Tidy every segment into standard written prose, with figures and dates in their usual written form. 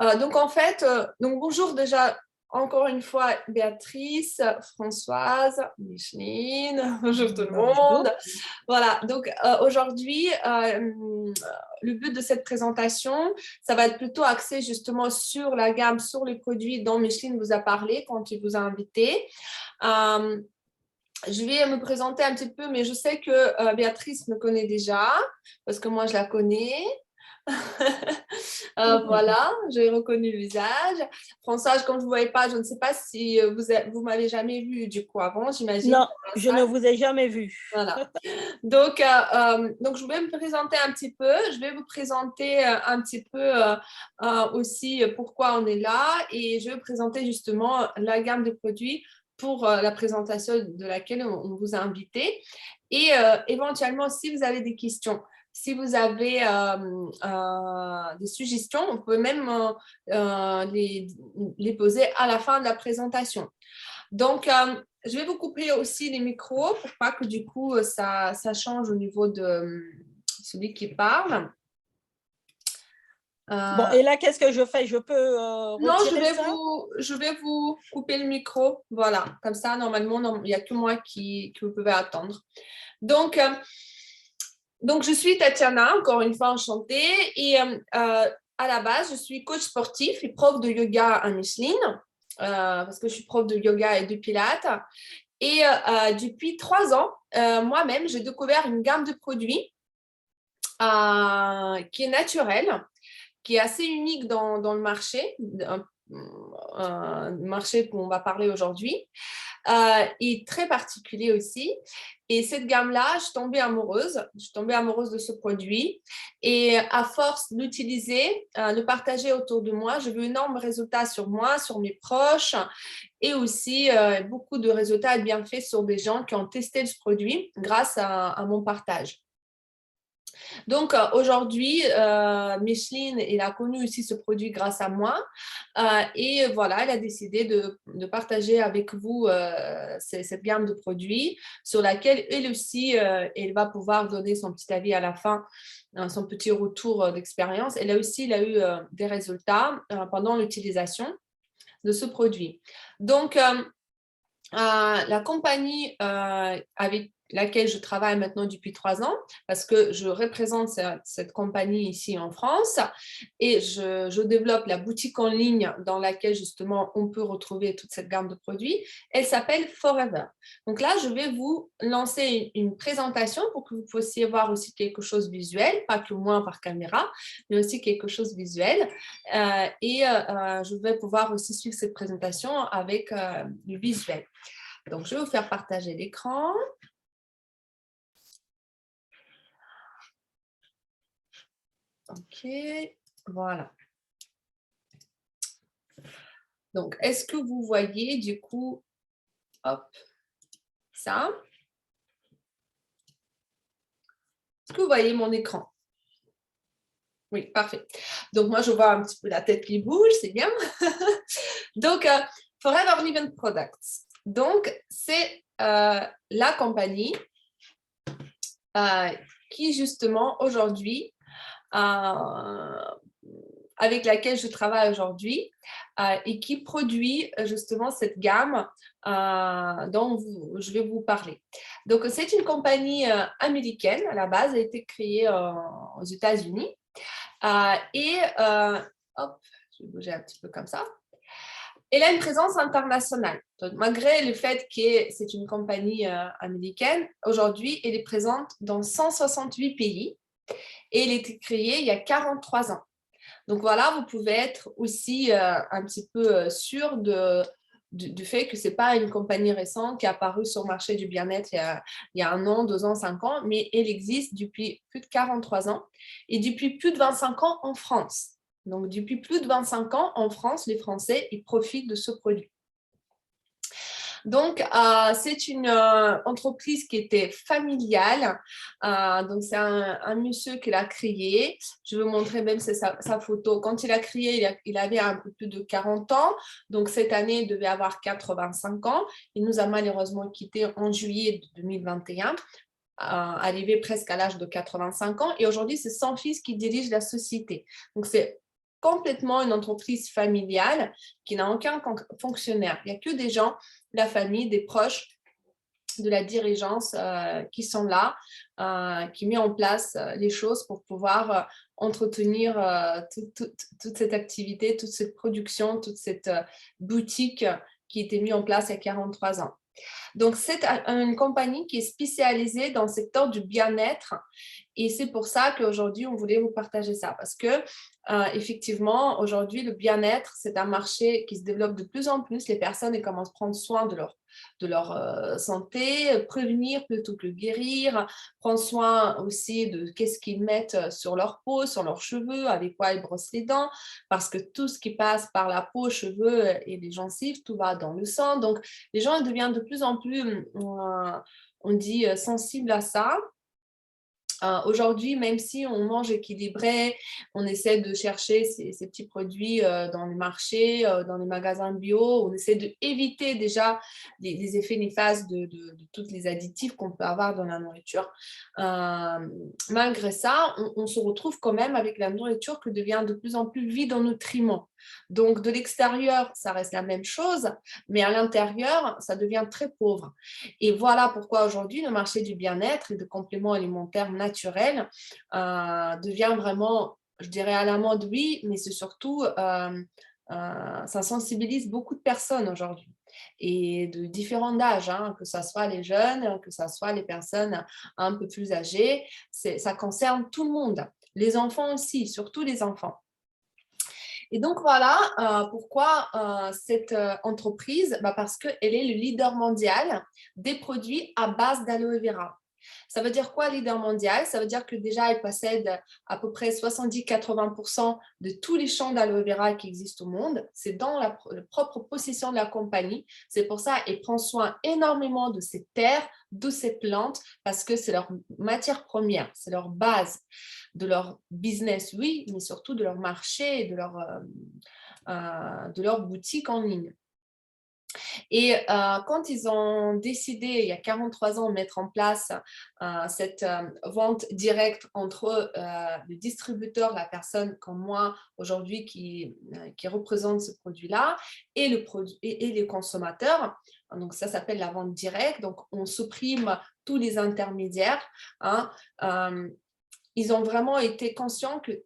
Donc, en fait, bonjour déjà, encore une fois, Béatrice, Françoise, Micheline, bonjour tout le monde. Bonjour. Voilà, donc aujourd'hui, le but de cette présentation, ça va être plutôt axé justement sur la gamme, sur les produits dont Micheline vous a parlé quand il vous a invité. Euh, je vais me présenter un petit peu, mais je sais que Béatrice me connaît déjà, parce que moi, je la connais. Voilà, j'ai reconnu le visage. Françoise, comme je ne vous voyais pas, je ne sais pas si vous m'avez jamais vu du coup avant, j'imagine, Non, dans la je ne salle. vous ai jamais vu. Voilà. Donc, je vais me présenter un petit peu. Je vais vous présenter un petit peu aussi pourquoi on est là et je vais vous présenter justement la gamme de produits pour la présentation de laquelle on vous a invité. Et éventuellement, si vous avez des questions, si vous avez des suggestions, on peut même les poser à la fin de la présentation. Donc, je vais vous couper aussi les micros pour pas que du coup, ça change au niveau de celui qui parle. Bon, Euh, et là, qu'est-ce que je fais? Je peux non, retirer ça? je vais vous couper le micro. Voilà, comme ça, normalement, il n'y a que moi que vous pouvez attendre. Donc, je suis Tatiana, encore une fois enchantée. Et à la base, je suis coach sportif et prof de yoga à Micheline, parce que je suis prof de yoga et de pilates. Et depuis 3 ans, moi-même, j'ai découvert une gamme de produits qui est naturelle, qui est assez unique dans le marché, un marché qu'on va parler aujourd'hui, et très particulier aussi. Et cette gamme-là, je suis tombée amoureuse. Je suis tombée amoureuse de ce produit. Et à force d'utiliser, de partager autour de moi, j'ai vu énormes résultats sur moi, sur mes proches, et aussi beaucoup de résultats et bienfaits sur des gens qui ont testé ce produit grâce à mon partage. Donc aujourd'hui, Micheline, elle a connu aussi ce produit grâce à moi et voilà, elle a décidé de partager avec vous cette gamme de produits sur laquelle elle aussi, elle va pouvoir donner son petit avis à la fin, son petit retour d'expérience. Elle a eu des résultats pendant l'utilisation de ce produit. Donc, la compagnie avec laquelle je travaille maintenant depuis 3 ans, parce que je représente cette compagnie ici en France et je développe la boutique en ligne dans laquelle justement on peut retrouver toute cette gamme de produits. Elle s'appelle Forever. Donc là, je vais vous lancer une présentation pour que vous puissiez voir aussi quelque chose visuel, pas que moi par caméra, mais aussi quelque chose visuel. Je vais pouvoir aussi suivre cette présentation avec le visuel. Donc, je vais vous faire partager l'écran. OK, voilà. Donc, est-ce que vous voyez du coup, hop, ça? Est-ce que vous voyez mon écran? Oui, parfait. Donc, moi, je vois un petit peu la tête qui bouge, c'est bien. Donc, Forever Living Products. Donc, c'est la compagnie qui, justement, aujourd'hui, avec laquelle je travaille aujourd'hui et qui produit justement cette gamme dont je vais vous parler. Donc, c'est une compagnie américaine à la base, elle a été créée aux États-Unis hop, je vais bouger un petit peu comme ça. Elle a une présence internationale. Donc, malgré le fait que c'est une compagnie américaine, aujourd'hui, elle est présente dans 168 pays et elle a été créée il y a 43 ans. Donc voilà, vous pouvez être aussi un petit peu sûr du fait que ce n'est pas une compagnie récente qui est apparue sur le marché du bien-être il y a 1 an, 2 ans, 5 ans, mais elle existe depuis plus de 43 ans et depuis plus de 25 ans en France. Donc depuis plus de 25 ans en France, les Français ils profitent de ce produit. Donc, c'est une entreprise qui était familiale. Donc, c'est un monsieur qui l'a créé. Je vais vous montrer même sa photo. Quand il a créé, il avait un peu plus de 40 ans. Donc, cette année, il devait avoir 85 ans. Il nous a malheureusement quittés en juillet 2021. Arrivé presque à l'âge de 85 ans. Et aujourd'hui, c'est son fils qui dirige la société. Donc, c'est complètement une entreprise familiale qui n'a aucun fonctionnaire. Il n'y a que des gens, la famille, des proches de la dirigeance qui sont là, qui met en place les choses pour pouvoir entretenir toute cette activité, toute cette production, toute cette boutique qui était mise en place il y a 43 ans. Donc, c'est une compagnie qui est spécialisée dans le secteur du bien-être et c'est pour ça qu'aujourd'hui, on voulait vous partager ça parce que, effectivement, aujourd'hui, le bien-être, c'est un marché qui se développe de plus en plus. Les personnes elles commencent à prendre soin de leur santé, prévenir plutôt que guérir, prendre soin aussi de qu'est-ce qu'ils mettent sur leur peau, sur leurs cheveux, avec quoi ils brossent les dents, parce que tout ce qui passe par la peau, cheveux et les gencives, tout va dans le sang. Donc, les gens deviennent de plus en plus, on dit, sensibles à ça. Aujourd'hui, même si on mange équilibré, on essaie de chercher ces petits produits dans les marchés, dans les magasins bio, on essaie d'éviter déjà les effets néfastes de tous les additifs qu'on peut avoir dans la nourriture. Malgré ça, on se retrouve quand même avec la nourriture qui devient de plus en plus vide en nutriments. Donc, de l'extérieur, ça reste la même chose, mais à l'intérieur, ça devient très pauvre. Et voilà pourquoi aujourd'hui, le marché du bien-être et de compléments alimentaires naturels devient vraiment, je dirais à la mode, oui, mais c'est surtout, ça sensibilise beaucoup de personnes aujourd'hui et de différents âges, hein, que ce soit les jeunes, que ce soit les personnes un peu plus âgées, ça concerne tout le monde, les enfants aussi, surtout les enfants. Et donc voilà pourquoi cette entreprise, parce qu'elle est le leader mondial des produits à base d'aloe vera. Ça veut dire quoi, leader mondial? Ça veut dire que déjà, elle possède à peu près 70-80% de tous les champs d'aloe vera qui existent au monde. C'est dans la propre possession de la compagnie. C'est pour ça qu'elle prend soin énormément de ces terres, de ces plantes, parce que c'est leur matière première, c'est leur base de leur business, oui, mais surtout de leur marché et de leur boutique en ligne. Et quand ils ont décidé, il y a 43 ans, de mettre en place cette vente directe entre le distributeur, la personne comme moi aujourd'hui qui représente ce produit-là, et les consommateurs, donc ça s'appelle la vente directe, donc on supprime tous les intermédiaires, hein, ils ont vraiment été conscients que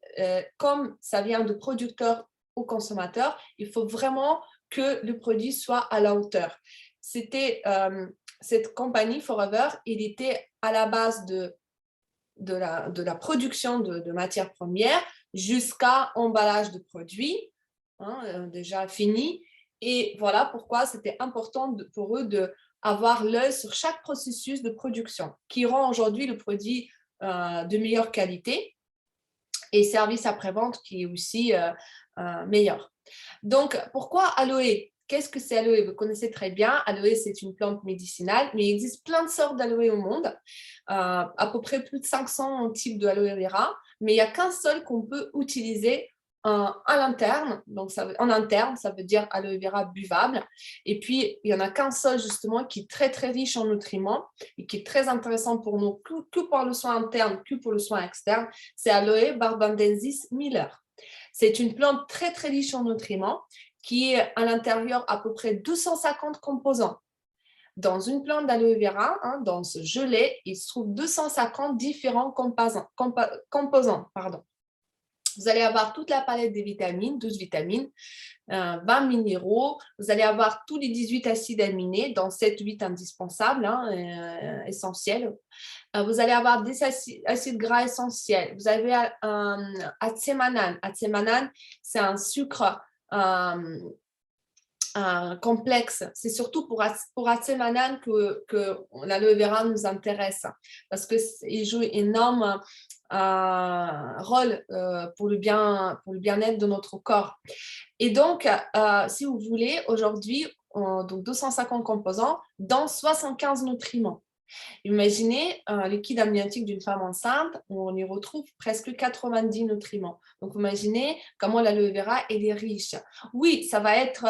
comme ça vient de producteurs aux consommateurs, il faut vraiment que le produit soit à la hauteur. C'était cette compagnie Forever, il était à la base de la production de matières premières jusqu'à emballage de produits, hein, déjà fini. Et voilà pourquoi c'était important pour eux d'avoir l'œil sur chaque processus de production qui rend aujourd'hui le produit de meilleure qualité et service après-vente qui est aussi meilleur. Donc, pourquoi aloe? Qu'est-ce que c'est aloe? Vous connaissez très bien. Aloe, c'est une plante médicinale, mais il existe plein de sortes d'aloe au monde, à peu près plus de 500 types de aloe vera, mais il n'y a qu'un seul qu'on peut utiliser à l'interne. Donc, en interne, ça veut dire aloe vera buvable. Et puis, il n'y en a qu'un seul, justement, qui est très, très riche en nutriments et qui est très intéressant pour nous, que pour le soin interne, que pour le soin externe. C'est aloe barbadensis Miller. C'est une plante très, très riche en nutriments qui est à l'intérieur à peu près 250 composants. Dans une plante d'aloe vera, hein, dans ce gelé, il se trouve 250 différents composants. Vous allez avoir toute la palette des vitamines, 12 vitamines, 20 minéraux. Vous allez avoir tous les 18 acides aminés, dont 7-8 indispensables, hein, essentiels. Vous allez avoir des acides gras essentiels. Vous avez un atsémanane. Atsémanane, c'est un sucre complexe. C'est surtout pour atsémanane que l'aloe vera nous intéresse parce qu'il joue un énorme rôle pour le bien-être de notre corps. Et donc, si vous voulez, aujourd'hui, donc 250 composants dans 75 nutriments. Imaginez un liquide amniotique d'une femme enceinte où on y retrouve presque 90 nutriments. Donc, imaginez comment l'aloe vera est riche. Oui, ça va être,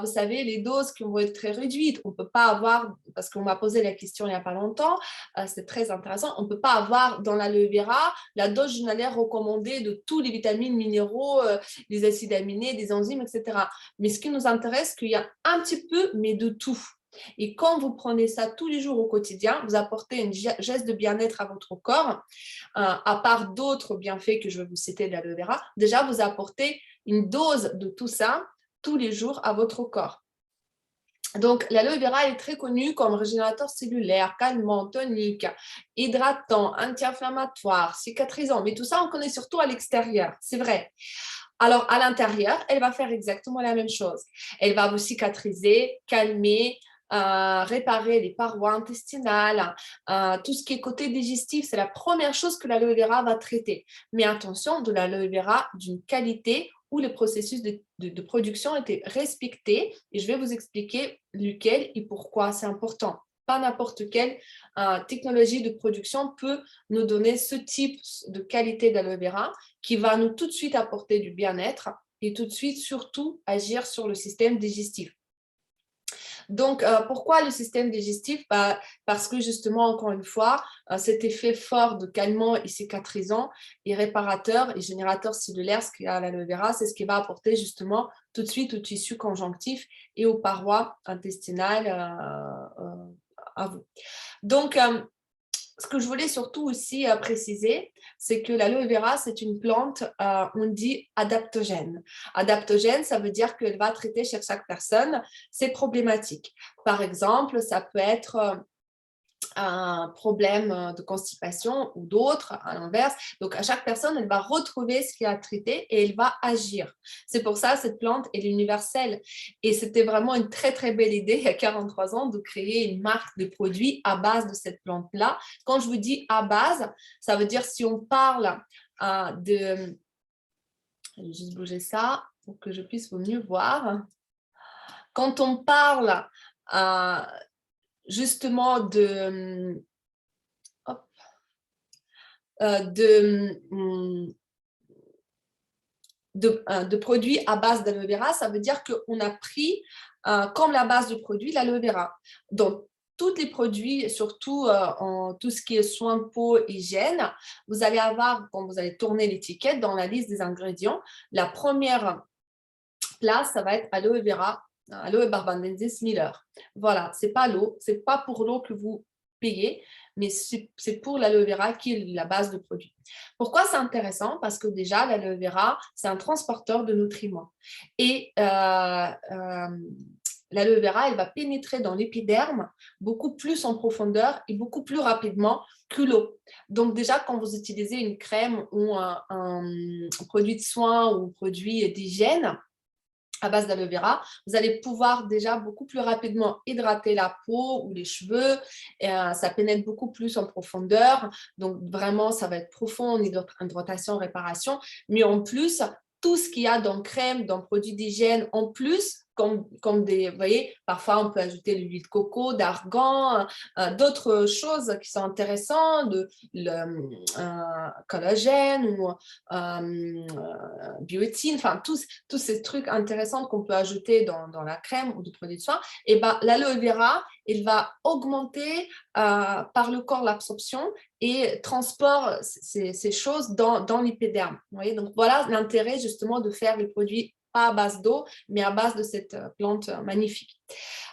vous savez, les doses qui vont être très réduites. On ne peut pas avoir, parce qu'on m'a posé la question il n'y a pas longtemps, c'est très intéressant, on ne peut pas avoir dans l'aloe vera la dose journalière recommandée de tous les vitamines, minéraux, les acides aminés, des enzymes, etc. Mais ce qui nous intéresse, c'est qu'il y a un petit peu, mais de tout. Et quand vous prenez ça tous les jours au quotidien, vous apportez une geste de bien-être à votre corps, à part d'autres bienfaits que je vais vous citer de l'aloe vera. Déjà, vous apportez une dose de tout ça tous les jours à votre corps. Donc, l'aloe vera est très connu comme régénérateur cellulaire, calmant, tonique, hydratant, anti-inflammatoire, cicatrisant. Mais tout ça, on connaît surtout à l'extérieur, c'est vrai. Alors, à l'intérieur, elle va faire exactement la même chose. Elle va vous cicatriser, calmer, réparer les parois intestinales, tout ce qui est côté digestif. C'est la première chose que l'aloe vera va traiter. Mais attention, de l'aloe vera d'une qualité où les processus de production étaient respectés. Et je vais vous expliquer lequel et pourquoi c'est important. Pas n'importe quelle technologie de production peut nous donner ce type de qualité d'aloe vera qui va nous tout de suite apporter du bien-être et tout de suite surtout agir sur le système digestif. Donc, pourquoi le système digestif? Parce que justement, encore une fois, cet effet fort de calmant et cicatrisant et réparateur et générateur cellulaire, ce qu'il y a à l'aloe vera, c'est ce qui va apporter justement tout de suite au tissu conjonctif et aux parois intestinales à vous. Donc, ce que je voulais surtout aussi préciser, c'est que l'aloe vera, c'est une plante, on dit adaptogène. Adaptogène, ça veut dire qu'elle va traiter chez chaque personne ses problématiques. Par exemple, ça peut être un problème de constipation ou d'autres, à l'inverse. Donc, à chaque personne, elle va retrouver ce qui a traité et elle va agir. C'est pour ça cette plante, elle est universelle. Et c'était vraiment une très, très belle idée, il y a 43 ans, de créer une marque de produits à base de cette plante-là. Quand je vous dis à base, ça veut dire si on parle de... Je vais juste bouger ça pour que je puisse vous mieux voir. Quand on parle justement de produits à base d'aloe vera, ça veut dire qu'on a pris comme la base de produit l'aloe vera. Donc, tous les produits, surtout en tout ce qui est soins de peau, hygiène, vous allez avoir, quand vous allez tourner l'étiquette, dans la liste des ingrédients, la première place, ça va être aloe vera, aloe barbadensis Miller. Voilà, c'est pas l'eau, c'est pas pour l'eau que vous payez, mais c'est pour l'aloe vera qui est la base de produit. Pourquoi c'est intéressant? Parce que déjà, l'aloe vera, c'est un transporteur de nutriments. Et l'aloe vera, elle va pénétrer dans l'épiderme beaucoup plus en profondeur et beaucoup plus rapidement que l'eau. Donc déjà, quand vous utilisez une crème ou un produit de soin ou un produit d'hygiène, à base d'aloe vera, vous allez pouvoir déjà beaucoup plus rapidement hydrater la peau ou les cheveux. Et, ça pénètre beaucoup plus en profondeur. Donc, vraiment, ça va être profond en hydratation, réparation. Mais en plus, tout ce qu'il y a dans crème, dans produits d'hygiène, en plus, comme des, vous voyez, parfois on peut ajouter l'huile de coco, d'argan, d'autres choses qui sont intéressantes, le collagène ou biotin, enfin tous ces trucs intéressants qu'on peut ajouter dans la crème ou du produit de soin. Et ben, l'aloe vera, il va augmenter par le corps l'absorption et transport ces choses dans l'épiderme. Vous voyez, donc voilà l'intérêt justement de faire les produits pas à base d'eau, mais à base de cette plante magnifique.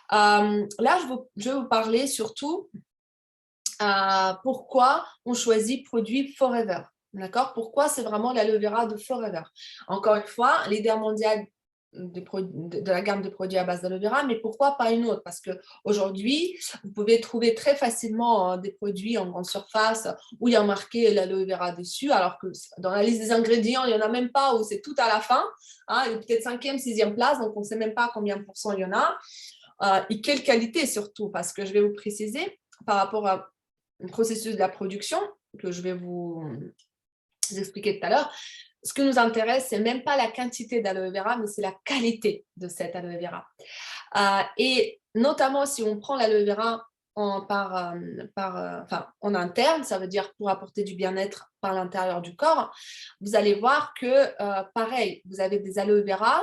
Là, je vais vous parler surtout pourquoi on choisit produit Forever. D'accord? Pourquoi c'est vraiment l'aloe vera de Forever? Encore une fois, leader mondial de la gamme de produits à base d'aloe vera, mais pourquoi pas une autre? Parce qu'aujourd'hui, vous pouvez trouver très facilement des produits en grande surface où il y a marqué l'aloe vera dessus, alors que dans la liste des ingrédients, il n'y en a même pas, ou c'est tout à la fin, hein, il y a peut-être 5e, 6e place, donc on ne sait même pas combien de pourcents il y en a, et quelle qualité surtout, parce que je vais vous préciser par rapport au processus de la production, que je vais vous expliquer tout à l'heure. Ce qui nous intéresse, ce n'est même pas la quantité d'aloe vera, mais c'est la qualité de cette aloe vera. Et notamment, si on prend l'aloe vera en interne, ça veut dire pour apporter du bien-être par l'intérieur du corps, vous allez voir que, pareil, vous avez des aloe vera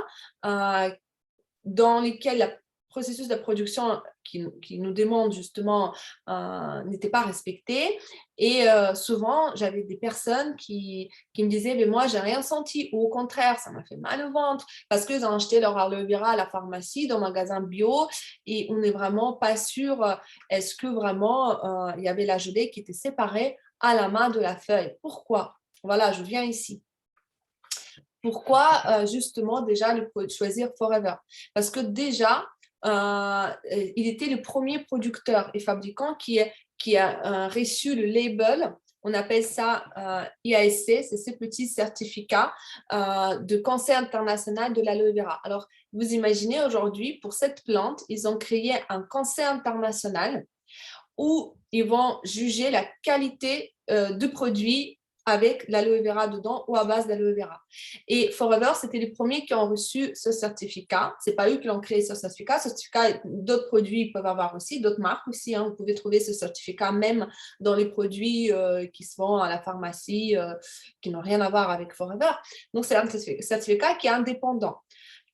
dans lesquels le processus de production qui nous demande justement n'était pas respecté. Et souvent, j'avais des personnes qui me disaient, mais moi, j'ai rien senti, ou au contraire, ça m'a fait mal au ventre, parce qu'ils ont acheté leur aloe vera à la pharmacie, dans le magasin bio, et on n'est vraiment pas sûr, est-ce que vraiment il y avait la gelée qui était séparée à la main de la feuille. Pourquoi? Voilà, je viens ici. Pourquoi justement déjà choisir Forever? Parce que déjà, il était le premier producteur et fabricant qui a reçu le label, on appelle ça IASC, c'est ces petits certificats de conseil international de l'aloe vera. Alors, vous imaginez aujourd'hui, pour cette plante, ils ont créé un conseil international où ils vont juger la qualité du produit avec l'aloe vera dedans ou à base d'aloe vera. Et Forever, c'était les premiers qui ont reçu ce certificat. Ce n'est pas eux qui l'ont créé, ce certificat. Ce certificat, d'autres produits peuvent avoir aussi, d'autres marques aussi. Vous pouvez trouver ce certificat même dans les produits qui se vendent à la pharmacie, qui n'ont rien à voir avec Forever. Donc, c'est un certificat qui est indépendant,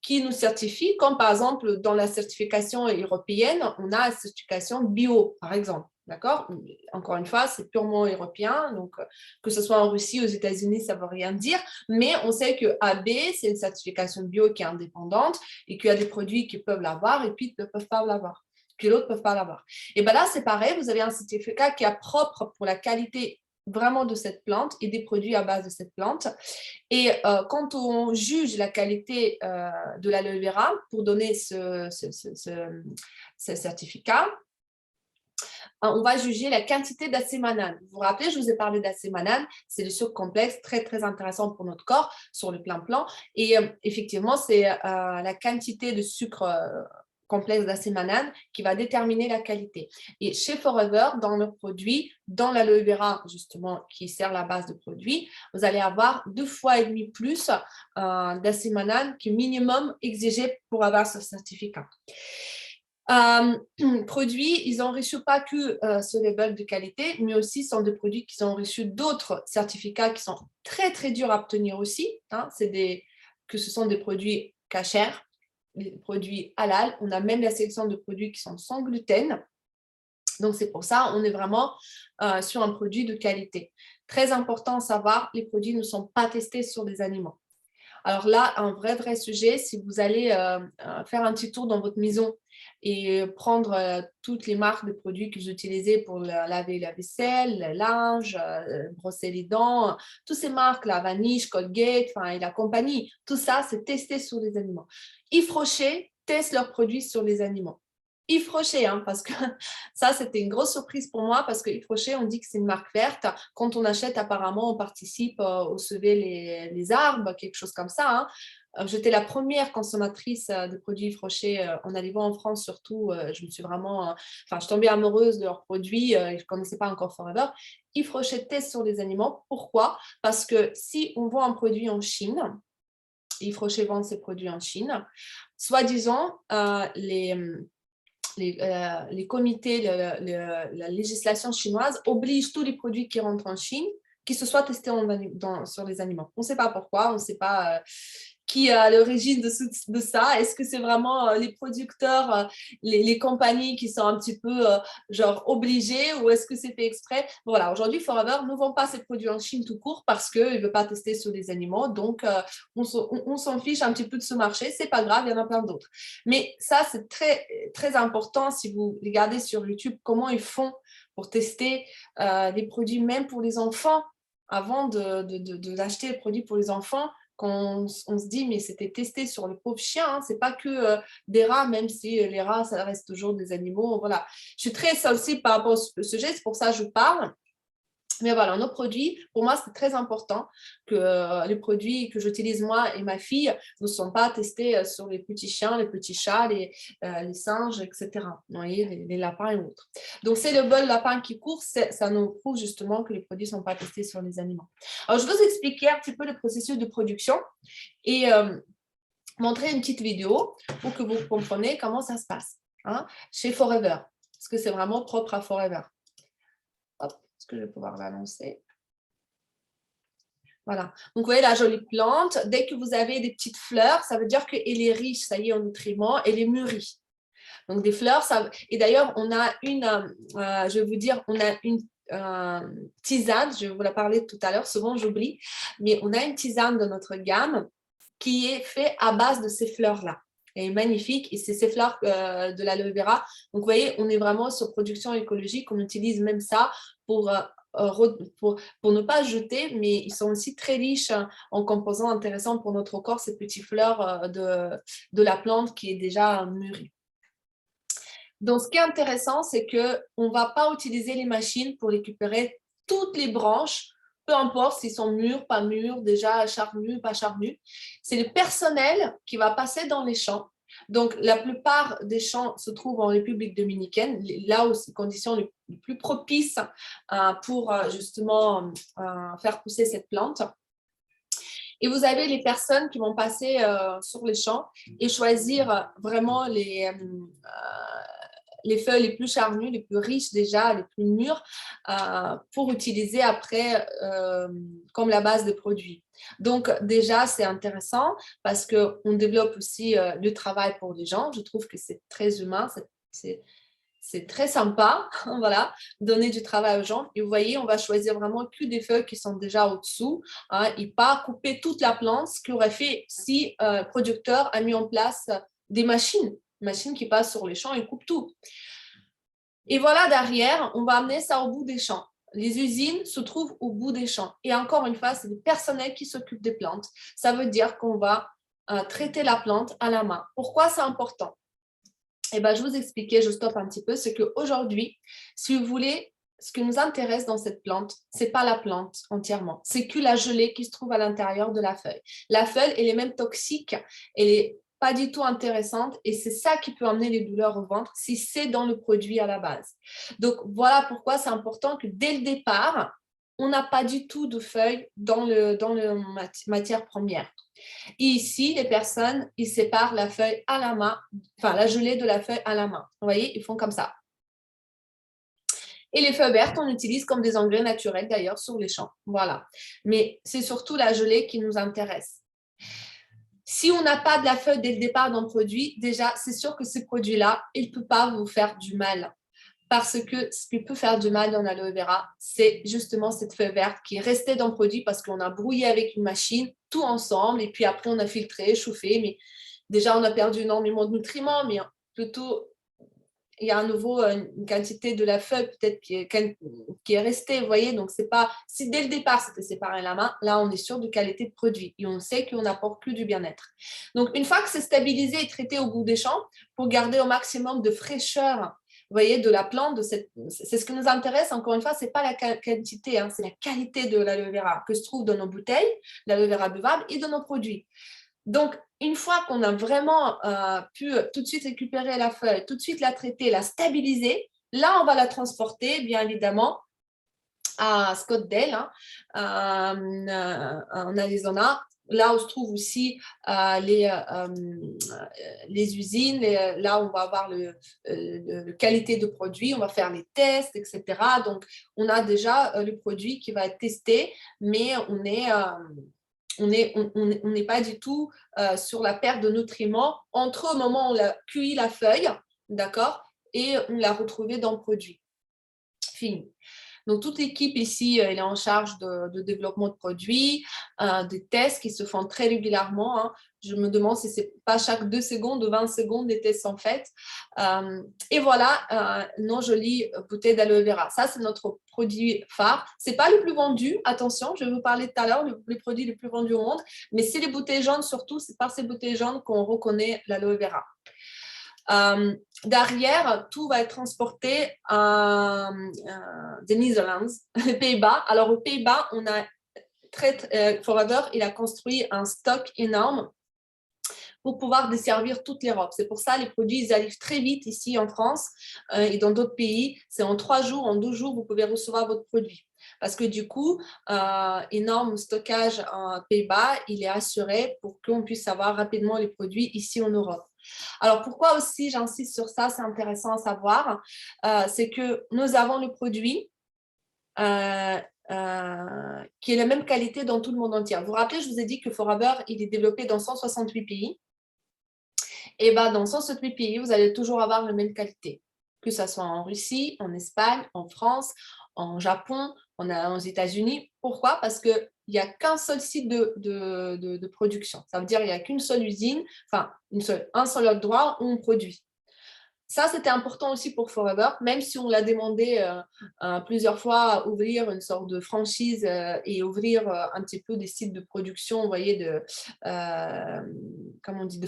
qui nous certifie, comme par exemple dans la certification européenne, on a la certification bio, par exemple. D'accord? Encore une fois, c'est purement européen, donc que ce soit en Russie, aux États-Unis, ça ne veut rien dire, mais on sait que AB, c'est une certification bio qui est indépendante et qu'il y a des produits qui peuvent l'avoir et puis qui ne peuvent pas l'avoir, que l'autre ne peuvent pas l'avoir. Et bien là, c'est pareil, vous avez un certificat qui est propre pour la qualité vraiment de cette plante et des produits à base de cette plante. Et quand on juge la qualité de l'aloe vera pour donner ce certificat, on va juger la quantité d'acémanane. Vous vous rappelez, je vous ai parlé d'acémanane, c'est le sucre complexe très, très intéressant pour notre corps sur le plan. Et effectivement, c'est la quantité de sucre complexe d'acémanane qui va déterminer la qualité. Et chez Forever, dans le produit, dans l'aloe vera, justement, qui sert la base de produit, vous allez avoir 2,5 fois plus d'acémanane qui est minimum exigé pour avoir ce certificat. Produits, ils ont reçu pas que ce label de qualité, mais aussi sont des produits qui ont reçu d'autres certificats qui sont très très durs à obtenir aussi. Que ce sont des produits cachers, des produits halal. On a même la sélection de produits qui sont sans gluten. Donc c'est pour ça on est vraiment sur un produit de qualité. Très important à savoir, les produits ne sont pas testés sur des animaux. Alors là, un vrai sujet, si vous allez faire un petit tour dans votre maison et prendre toutes les marques de produits que vous utilisez pour laver la vaisselle, le linge, brosser les dents, toutes ces marques, la Vanish, Colgate, et la compagnie, tout ça, c'est testé sur les animaux. Yves Rocher teste leurs produits sur les animaux. Yves Rocher, parce que ça, c'était une grosse surprise pour moi, parce que Yves Rocher, on dit que c'est une marque verte. Quand on achète, apparemment, on participe au sauver les arbres, quelque chose comme ça. J'étais la première consommatrice de produits Yves Rocher en arrivant en France, surtout. Je me suis vraiment... je suis tombée amoureuse de leurs produits. Je ne connaissais pas encore Forever. Yves Rocher teste sur les animaux. Pourquoi? Parce que si on vend un produit en Chine, Yves Rocher vend ses produits en Chine, soi-disant, les comités, la législation chinoise oblige tous les produits qui rentrent en Chine qui se soient testés sur les animaux. On ne sait pas pourquoi, on ne sait pas qui est à l'origine de ça. Est-ce que c'est vraiment les producteurs, les compagnies qui sont un petit peu genre obligées, ou est-ce que c'est fait exprès? Voilà, aujourd'hui, Forever ne vend pas ses produits en Chine tout court parce qu'il ne veut pas tester sur les animaux. Donc, on s'en fiche un petit peu de ce marché. Ce n'est pas grave, il y en a plein d'autres. Mais ça, c'est très, très important si vous regardez sur YouTube comment ils font pour tester des produits, même pour les enfants, avant d'acheter les produits pour les enfants. Quand on se dit, mais c'était testé sur le pauvre chien, c'est pas que des rats, même si les rats, ça reste toujours des animaux. Voilà. Je suis très sensible par rapport au sujet, c'est pour ça que je parle. Mais voilà, nos produits, pour moi, c'est très important que les produits que j'utilise moi et ma fille ne sont pas testés sur les petits chiens, les petits chats, les singes, etc. Vous voyez, les lapins et autres. Donc, c'est le bol lapin qui court, ça nous prouve justement que les produits ne sont pas testés sur les animaux. Alors, je vais vous expliquer un petit peu le processus de production et montrer une petite vidéo pour que vous compreniez comment ça se passe chez Forever. parce que c'est vraiment propre à Forever. Hop, est-ce que je vais pouvoir l'annoncer? Voilà. Donc, vous voyez la jolie plante. Dès que vous avez des petites fleurs, ça veut dire qu'elle est riche, ça y est, en nutriments, elle est mûrie. Donc, des fleurs, ça... Et d'ailleurs, on a une, je vais vous dire, on a une tisane, je vais vous la parler tout à l'heure, souvent j'oublie, mais on a une tisane de notre gamme qui est faite à base de ces fleurs-là. Elle est magnifique et c'est ces fleurs de l'aloe vera. Donc, vous voyez, on est vraiment sur production écologique, on utilise même ça pour ne pas jeter, mais ils sont aussi très riches en composants intéressants pour notre corps, ces petites fleurs de la plante qui est déjà mûrie. Donc, ce qui est intéressant, c'est qu'on ne va pas utiliser les machines pour récupérer toutes les branches, peu importe s'ils sont mûrs, pas mûrs, déjà charnus, pas charnus. C'est le personnel qui va passer dans les champs. Donc, la plupart des champs se trouvent en République dominicaine, là où les conditions les plus propices pour justement faire pousser cette plante. Et vous avez les personnes qui vont passer sur les champs et choisir vraiment les feuilles les plus charnues, les plus riches déjà, les plus mûres, pour utiliser après comme la base de produits. Donc déjà, c'est intéressant parce qu'on développe aussi le travail pour les gens. Je trouve que c'est très humain, c'est très sympa, voilà, donner du travail aux gens. Et vous voyez, on va choisir vraiment que des feuilles qui sont déjà au-dessous et pas couper toute la plante, ce qu'aurait fait si le producteur a mis en place des machines qui passent sur les champs et coupent tout. Et voilà, derrière, on va amener ça au bout des champs. Les usines se trouvent au bout des champs. Et encore une fois, c'est le personnel qui s'occupe des plantes. Ça veut dire qu'on va traiter la plante à la main. Pourquoi c'est important? Eh ben, je vous expliquais, je stoppe un petit peu, c'est qu'aujourd'hui, si vous voulez, ce qui nous intéresse dans cette plante, ce n'est pas la plante entièrement, c'est que la gelée qui se trouve à l'intérieur de la feuille. La feuille, elle est même toxique, elle n'est pas du tout intéressante et c'est ça qui peut amener les douleurs au ventre si c'est dans le produit à la base. Donc, voilà pourquoi c'est important que dès le départ, on n'a pas du tout de feuilles dans le matière première. Et ici, les personnes, ils séparent la feuille à la main, enfin la gelée de la feuille à la main. Vous voyez, ils font comme ça. Et les feuilles vertes, on utilise comme des engrais naturels d'ailleurs sur les champs. Voilà. Mais c'est surtout la gelée qui nous intéresse. Si on n'a pas de la feuille dès le départ dans le produit, déjà, c'est sûr que ce produit-là, il ne peut pas vous faire du mal. Parce que ce qui peut faire du mal dans l'aloe vera, c'est justement cette feuille verte qui est restée dans le produit parce qu'on a brouillé avec une machine tout ensemble et puis après on a filtré, chauffé, mais déjà on a perdu énormément de nutriments, mais plutôt il y a à nouveau une quantité de la feuille peut-être qui est restée, vous voyez, donc c'est pas, si dès le départ c'était séparé à la main, là on est sûr de qualité de produit et on sait qu'on n'apporte que du bien-être. Donc une fois que c'est stabilisé et traité au bout des champs, pour garder au maximum de fraîcheur, vous voyez, de la plante, c'est ce qui nous intéresse, encore une fois, ce n'est pas la quantité, hein, c'est la qualité de l'aloe vera que se trouve dans nos bouteilles, l'aloe vera buvable et dans nos produits. Donc, une fois qu'on a vraiment pu tout de suite récupérer la feuille, tout de suite la traiter, la stabiliser, là, on va la transporter, bien évidemment, à Scottsdale, en Arizona, là où se trouvent aussi les usines, là où on va avoir le qualité de produit, on va faire les tests, etc. Donc, on a déjà le produit qui va être testé, mais on n'est pas du tout sur la perte de nutriments entre le moment où on a cueilli la feuille, d'accord, et on l'a retrouvée dans le produit. Fini. Donc, toute l'équipe ici, elle est en charge de développement de produits, des tests qui se font très régulièrement. Hein. Je me demande si ce n'est pas chaque 2 secondes ou 20 secondes des tests sont faits. Et voilà, nos jolies bouteilles d'aloe vera. Ça, c'est notre produit phare. Ce n'est pas le plus vendu, attention, je vais vous parler tout à l'heure, les produits les plus vendus au monde, mais c'est les bouteilles jaunes surtout, c'est par ces bouteilles jaunes qu'on reconnaît l'aloe vera. Derrière, tout va être transporté des Netherlands, les Pays-Bas. Alors, aux Pays-Bas, on a Forever, il a construit un stock énorme pour pouvoir desservir toute l'Europe. C'est pour ça que les produits ils arrivent très vite ici en France et dans d'autres pays. C'est en 3 jours, en 2 jours, vous pouvez recevoir votre produit. Parce que du coup, énorme stockage en Pays-Bas, il est assuré pour qu'on puisse avoir rapidement les produits ici en Europe. Alors, pourquoi aussi j'insiste sur ça, c'est intéressant à savoir, c'est que nous avons le produit qui est la même qualité dans tout le monde entier. Vous vous rappelez, je vous ai dit que Forever, il est développé dans 168 pays. Et bien, dans 168 pays, vous allez toujours avoir la même qualité, que ce soit en Russie, en Espagne, en France, en Japon, aux États-Unis. Pourquoi? Parce qu'il n'y a qu'un seul site de production. Ça veut dire qu'il n'y a qu'une seule usine, enfin, un seul endroit où on produit. Ça, c'était important aussi pour Forever, même si on l'a demandé plusieurs fois à ouvrir une sorte de franchise et ouvrir un petit peu des sites de production, vous voyez, comment on dit,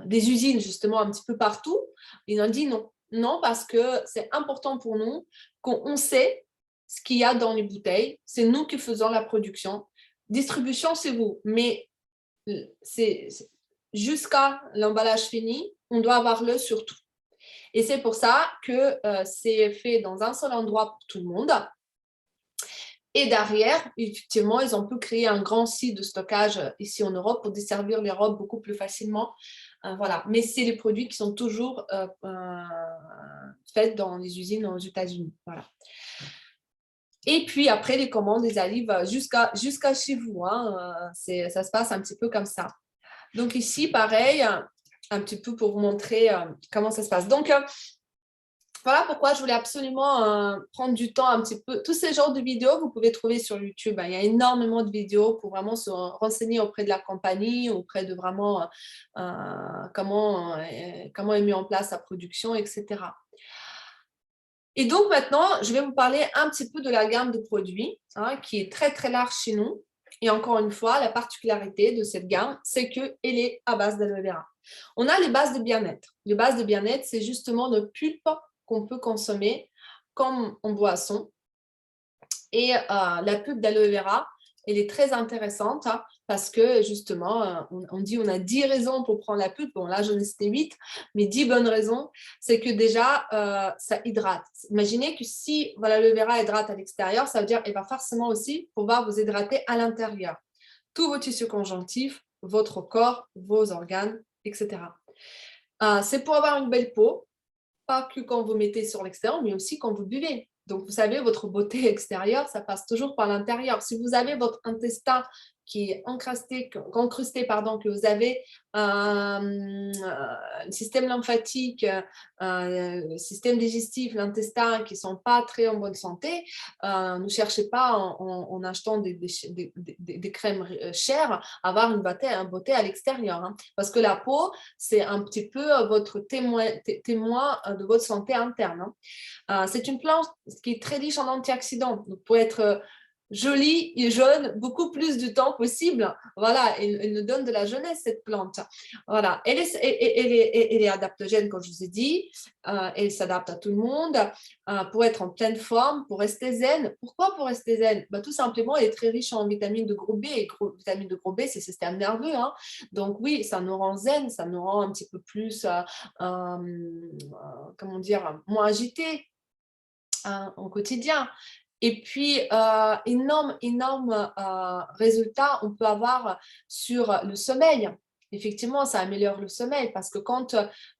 des usines justement un petit peu partout. Ils ont dit non. Non, parce que c'est important pour nous qu'on sait ce qu'il y a dans les bouteilles. C'est nous qui faisons la production. Distribution, c'est vous. Mais c'est jusqu'à l'emballage fini, on doit avoir le sur tout. Et c'est pour ça que c'est fait dans un seul endroit pour tout le monde. Et derrière, effectivement, ils ont pu créer un grand site de stockage ici en Europe pour desservir l'Europe beaucoup plus facilement. Voilà. Mais c'est les produits qui sont toujours faits dans les usines aux États-Unis. Voilà. Et puis après, les commandes, elles arrivent jusqu'à chez vous. Hein. Ça se passe un petit peu comme ça. Donc ici, pareil, un petit peu pour vous montrer comment ça se passe. Donc, voilà pourquoi je voulais absolument prendre du temps un petit peu. Tous ces genres de vidéos, vous pouvez trouver sur YouTube. Il y a énormément de vidéos pour vraiment se renseigner auprès de la compagnie, auprès de vraiment comment est mis en place la production, etc. Et donc maintenant, je vais vous parler un petit peu de la gamme de produits qui est très très large chez nous. Et encore une fois, la particularité de cette gamme, c'est qu'elle est à base d'aloe vera. On a les bases de bien-être. Les bases de bien-être, c'est justement nos pulpes qu'on peut consommer comme en boisson. Et la pulpe d'aloe vera, elle est très intéressante parce que justement, on dit on a 10 raisons pour prendre la pulpe. Bon, là, j'en ai cité 8, mais 10 bonnes raisons. C'est que déjà, ça hydrate. Imaginez que si l'aloe vera hydrate à l'extérieur, ça veut dire qu'elle va forcément aussi pouvoir vous hydrater à l'intérieur. Tous vos tissus conjonctifs, votre corps, vos organes, etc. C'est pour avoir une belle peau, pas que quand vous mettez sur l'extérieur, mais aussi quand vous buvez. Donc, vous savez, votre beauté extérieure, ça passe toujours par l'intérieur. Si vous avez votre intestin qui est encrusté, que vous avez un système lymphatique, un système digestif, l'intestin qui ne sont pas très en bonne santé, ne cherchez pas en achetant des crèmes chères à avoir une beauté à l'extérieur. Hein. Parce que la peau, c'est un petit peu votre témoin de votre santé interne. Hein. C'est une plante qui est très riche en antioxydants. Donc, pour être jolie et jeune, beaucoup plus du temps possible. Voilà, elle nous donne de la jeunesse, cette plante. Voilà, elle est adaptogène, comme je vous ai dit. Elle s'adapte à tout le monde pour être en pleine forme, pour rester zen. Pourquoi pour rester zen? Tout simplement, elle est très riche en vitamines de groupe B. Et vitamines de groupe B, c'est le système nerveux. Hein. Donc oui, ça nous rend zen, ça nous rend un petit peu plus, comment dire, moins agité au quotidien. Et puis, énorme résultat on peut avoir sur le sommeil. Effectivement, ça améliore le sommeil parce que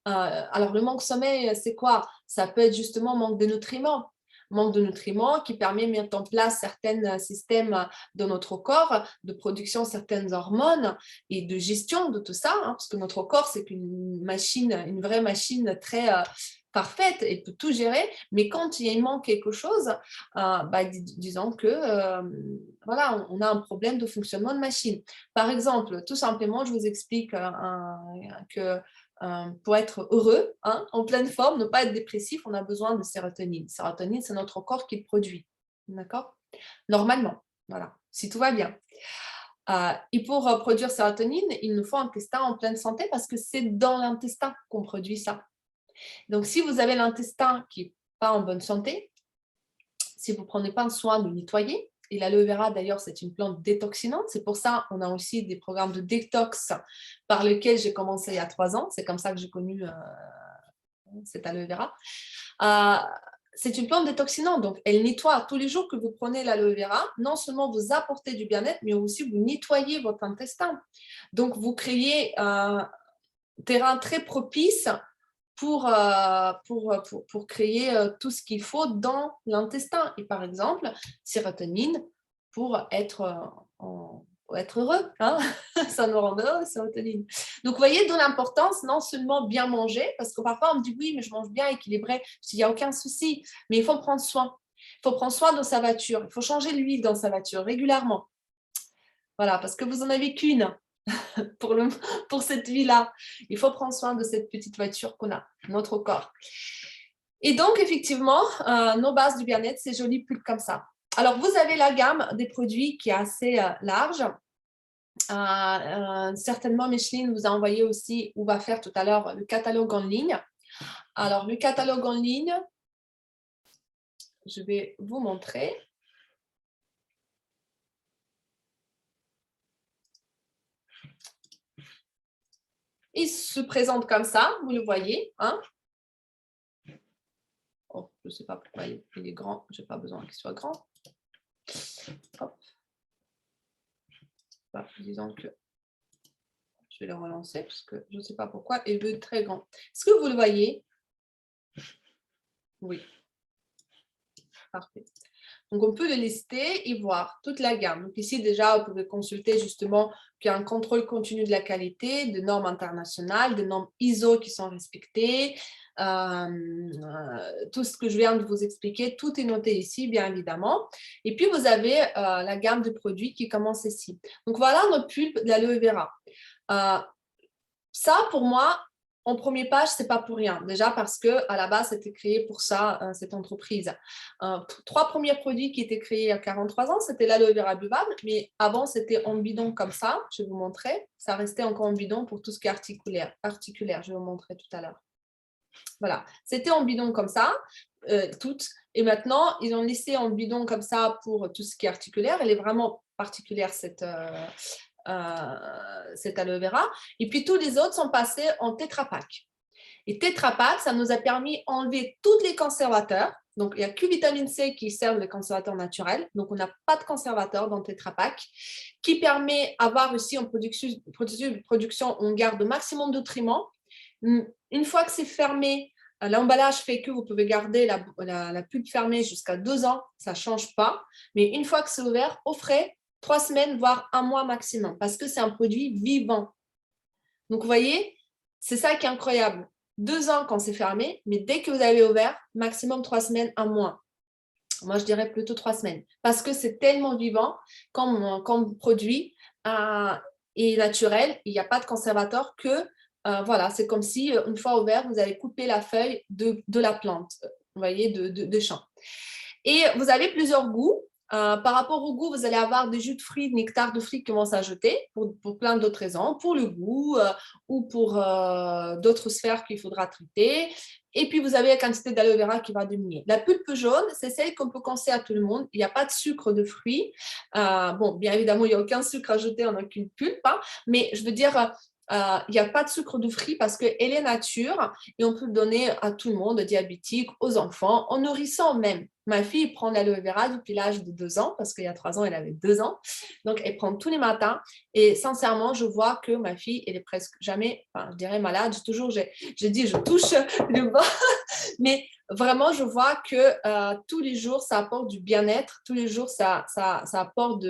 alors le manque de sommeil, c'est quoi? Ça peut être justement manque de nutriments. Manque de nutriments qui permet de mettre en place certains systèmes dans notre corps, de production de certaines hormones et de gestion de tout ça, hein, parce que notre corps, c'est une vraie machine très parfaite, elle peut tout gérer, mais quand il manque quelque chose, disons que voilà, on a un problème de fonctionnement de machine. Par exemple, tout simplement, je vous explique que pour être heureux, hein, en pleine forme, ne pas être dépressif, on a besoin de sérotonine. Sérotonine, c'est notre corps qui le produit, d'accord? Normalement, voilà, si tout va bien. Et pour produire sérotonine, il nous faut un intestin en pleine santé parce que c'est dans l'intestin qu'on produit ça. Donc, si vous avez l'intestin qui n'est pas en bonne santé, si vous ne prenez pas soin de le nettoyer, et l'aloe vera d'ailleurs c'est une plante détoxinante, c'est pour ça qu'on a aussi des programmes de détox par lesquels j'ai commencé il y a 3 ans, c'est comme ça que j'ai connu cette aloe vera. C'est une plante détoxinante, donc elle nettoie tous les jours que vous prenez l'aloe vera, non seulement vous apportez du bien-être, mais aussi vous nettoyez votre intestin. Donc vous créez terrain très propice pour créer tout ce qu'il faut dans l'intestin. Et par exemple, sérotonine pour être heureux. Hein. Ça nous rend heureux, sérotonine. Donc, vous voyez, d'où l'importance, non seulement bien manger, parce que parfois on me dit oui, mais je mange bien, équilibré. Il n'y a aucun souci, mais il faut prendre soin. Il faut prendre soin de sa voiture. Il faut changer l'huile dans sa voiture régulièrement. Voilà, parce que vous n'en avez qu'une pour cette vie-là. Il faut prendre soin de cette petite voiture qu'on a, notre corps. Et donc, effectivement, nos bases du bien-être, c'est joli pulpe comme ça. Alors, vous avez la gamme des produits qui est assez large. Certainement, Micheline vous a envoyé aussi, ou va faire tout à l'heure, le catalogue en ligne. Alors, le catalogue en ligne, je vais vous montrer. Il se présente comme ça, vous le voyez. Hein? Oh, je ne sais pas pourquoi il est grand, je n'ai pas besoin qu'il soit grand. Hop. Bah, disons que je vais le relancer parce que je ne sais pas pourquoi il veut être très grand. Est-ce que vous le voyez? Oui. Parfait. Donc, on peut le lister et voir toute la gamme. Donc, ici, déjà, vous pouvez consulter justement qu'il y a un contrôle continu de la qualité, de normes internationales, de normes ISO qui sont respectées. Tout ce que je viens de vous expliquer, tout est noté ici, bien évidemment. Et puis, vous avez la gamme de produits qui commence ici. Donc, voilà notre pulpe de l'aloe vera. Ça, pour moi, en première page, ce n'est pas pour rien. Déjà parce qu'à la base, c'était créé pour ça, cette entreprise. 3 premiers produits qui étaient créés il y a 43 ans, c'était l'aloe vera buvable, mais avant, c'était en bidon comme ça. Je vais vous montrer. Ça restait encore en bidon pour tout ce qui est articulaire. Je vais vous montrer tout à l'heure. Voilà, c'était en bidon comme ça, toutes. Et maintenant, ils ont laissé en bidon comme ça pour tout ce qui est articulaire. Elle est vraiment particulière, cette aloe vera. Et puis, tous les autres sont passés en Tetra Pak. Et Tetra Pak, ça nous a permis d'enlever tous les conservateurs. Donc, il n'y a que vitamine C qui servent les conservateurs naturels. Donc, on n'a pas de conservateurs dans Tetra Pak, qui permet d'avoir aussi en production, on garde le maximum de nutriments. Une fois que c'est fermé, l'emballage fait que vous pouvez garder la pulpe fermée jusqu'à 2 ans, ça ne change pas. Mais une fois que c'est ouvert, au frais, 3 semaines, voire 1 mois maximum, parce que c'est un produit vivant. Donc, vous voyez, c'est ça qui est incroyable. 2 ans quand c'est fermé, mais dès que vous avez ouvert, maximum 3 semaines, 1 mois. Moi, je dirais plutôt 3 semaines, parce que c'est tellement vivant comme produit et naturel. Il n'y a pas de conservateur que, voilà, c'est comme si, une fois ouvert, vous avez coupé la feuille de la plante, vous voyez, de champ. Et vous avez plusieurs goûts. Par rapport au goût, vous allez avoir des jus de fruits, de nectar de fruits qui vont s'ajouter pour plein d'autres raisons, pour le goût ou pour d'autres sphères qu'il faudra traiter. Et puis, vous avez la quantité d'aloe vera qui va diminuer. La pulpe jaune, c'est celle qu'on peut conseiller à tout le monde. Il n'y a pas de sucre de fruits. Bon, bien évidemment, il n'y a aucun sucre ajouté en aucune pulpe, hein, mais je veux dire, il n'y a pas de sucre de fruits parce qu'elle est nature et on peut le donner à tout le monde, diabétique, aux enfants, en nourrissant même. Ma fille prend l'aloe vera depuis l'âge de 2 ans, parce qu'il y a 3 ans, elle avait 2 ans. Donc, elle prend tous les matins. Et sincèrement, je vois que ma fille, elle est presque jamais, enfin, je dirais malade. Je dis, je touche le bas. Mais vraiment, je vois que tous les jours, ça apporte du bien-être. Tous les jours, ça apporte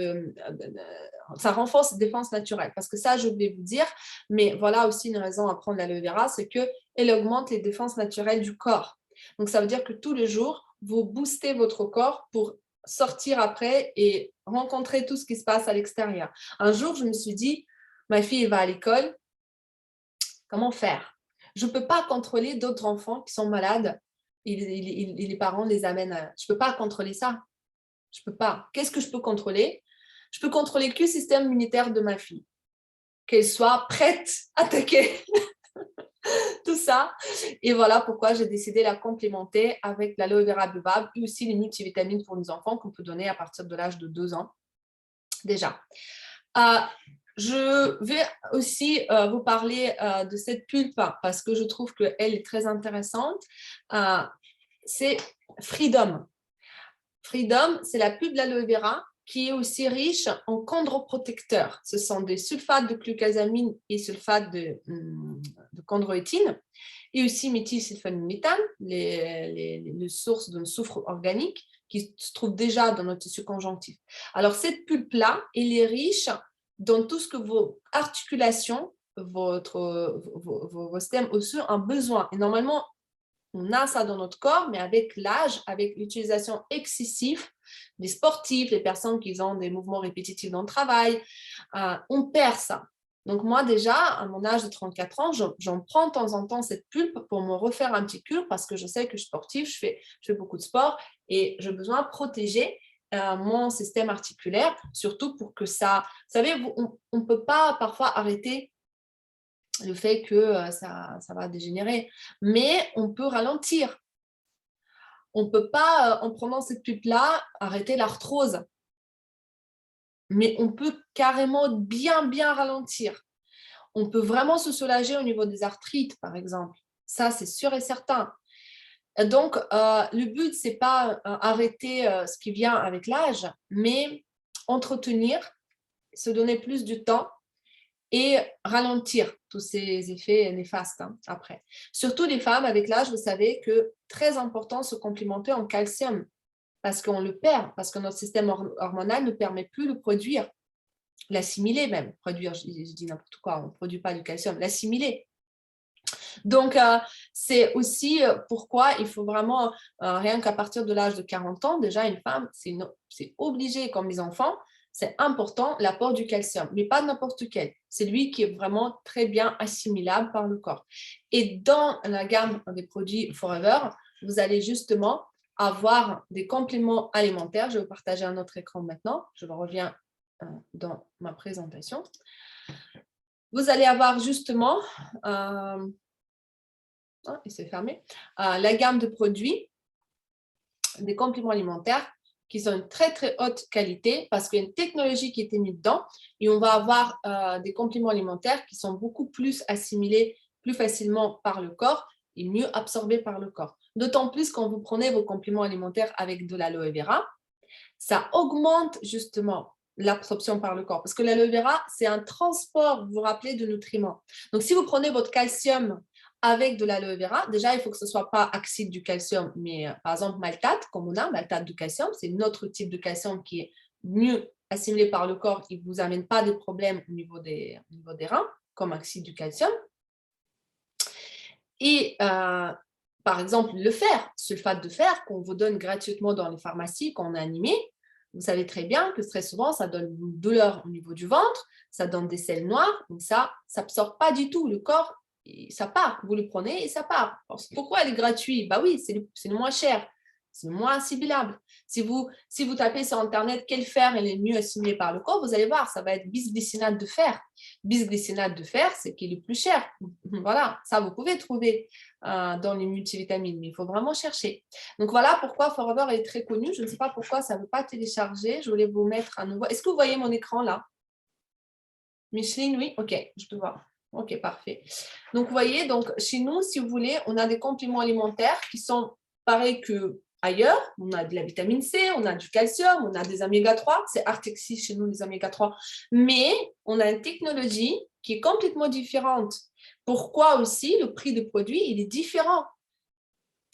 ça renforce les défenses naturelles. Parce que ça, je voulais vous dire, mais voilà aussi une raison à prendre l'aloe vera, c'est qu'elle augmente les défenses naturelles du corps. Donc, ça veut dire que tous les jours, vous boostez votre corps pour sortir après et rencontrer tout ce qui se passe à l'extérieur. Un jour, je me suis dit, ma fille va à l'école, comment faire? Je ne peux pas contrôler d'autres enfants qui sont malades et les parents les amènent Je ne peux pas contrôler ça. Je ne peux pas. Qu'est-ce que je peux contrôler? Je peux contrôler que le système immunitaire de ma fille. Qu'elle soit prête à attaquer tout ça. Et voilà pourquoi j'ai décidé de la complémenter avec l'aloe vera buvable et aussi les multivitamines pour les enfants qu'on peut donner à partir de l'âge de 2 ans déjà. Je vais aussi vous parler de cette pulpe parce que je trouve qu'elle est très intéressante. C'est Freedom. Freedom, c'est la pulpe de l'aloe vera qui est aussi riche en chondroprotecteurs. Ce sont des sulfates de glucosamine et sulfates de chondroïtine, et aussi méthylsulfométhane, les sources de soufre organique qui se trouvent déjà dans notre tissu conjonctif. Alors, cette pulpe-là, elle est riche dans tout ce que vos articulations, vos systèmes osseux ont besoin. Et normalement, on a ça dans notre corps, mais avec l'âge, avec l'utilisation excessive des sportifs, les personnes qui ont des mouvements répétitifs dans le travail, on perd ça. Donc moi déjà, à mon âge de 34 ans, j'en prends de temps en temps cette pulpe pour me refaire un petit cure parce que je sais que je suis sportive, je fais beaucoup de sport et j'ai besoin de protéger mon système articulaire, surtout pour que ça... Vous savez, on ne peut pas parfois arrêter le fait que ça va dégénérer, mais on peut ralentir. On ne peut pas, en prenant cette pulpe-là, arrêter l'arthrose, mais on peut carrément bien ralentir. On peut vraiment se soulager au niveau des arthrites, par exemple. Ça, c'est sûr et certain. Donc, le but, ce n'est pas arrêter ce qui vient avec l'âge, mais entretenir, se donner plus de temps et ralentir tous ces effets néfastes après. Surtout les femmes avec l'âge, vous savez que très important se complimenter en calcium parce qu'on le perd, parce que notre système hormonal ne permet plus de produire, l'assimiler même. Produire, je dis n'importe quoi, on ne produit pas du calcium, l'assimiler. Donc, c'est aussi pourquoi il faut vraiment, rien qu'à partir de l'âge de 40 ans, déjà une femme, c'est obligé comme les enfants, c'est important l'apport du calcium, mais pas n'importe quel. C'est lui qui est vraiment très bien assimilable par le corps. Et dans la gamme des produits Forever, vous allez justement avoir des compléments alimentaires. Je vais vous partager un autre écran maintenant. Je reviens dans ma présentation. Vous allez avoir justement, il s'est fermé, la gamme de produits, des compléments alimentaires qui sont une très haute qualité parce qu'il y a une technologie qui a été mise dedans et on va avoir des compléments alimentaires qui sont beaucoup plus assimilés plus facilement par le corps et mieux absorbés par le corps. D'autant plus quand vous prenez vos compléments alimentaires avec de l'aloe vera, ça augmente justement l'absorption par le corps parce que l'aloe vera, c'est un transport, vous vous rappelez, de nutriments. Donc, si vous prenez votre calcium avec de l'aloe vera, déjà, il faut que ce ne soit pas oxyde du calcium, mais par exemple maltate, comme on a, maltate de calcium, c'est notre type de calcium qui est mieux assimilé par le corps, il ne vous amène pas de problèmes au niveau des reins, comme oxyde du calcium. Et par exemple, le fer, sulfate de fer, qu'on vous donne gratuitement dans les pharmacies quand on est animé, vous savez très bien que très souvent, ça donne une douleur au niveau du ventre, ça donne des selles noires, donc ça n'absorbe pas du tout. Le corps, ça part. Vous le prenez et ça part. Alors, pourquoi elle est gratuite? Bah oui, c'est le moins cher, c'est le moins assimilable. Si vous tapez sur Internet quel fer est le mieux assimilé par le corps, vous allez voir, ça va être bisglycinate de fer. Bisglycinate de fer, c'est qui est le plus cher. Voilà, ça vous pouvez trouver dans les multivitamines, mais il faut vraiment chercher. Donc voilà pourquoi Forever est très connu. Je ne sais pas pourquoi ça ne veut pas télécharger. Je voulais vous mettre à nouveau. Est-ce que vous voyez mon écran là? Micheline, oui? Ok, je peux voir. Ok, parfait. Donc, vous voyez, donc, chez nous, si vous voulez, on a des compléments alimentaires qui sont pareils qu'ailleurs. On a de la vitamine C, on a du calcium, on a des oméga 3. C'est Artexis chez nous, les oméga 3. Mais on a une technologie qui est complètement différente. Pourquoi aussi le prix du produit, il est différent?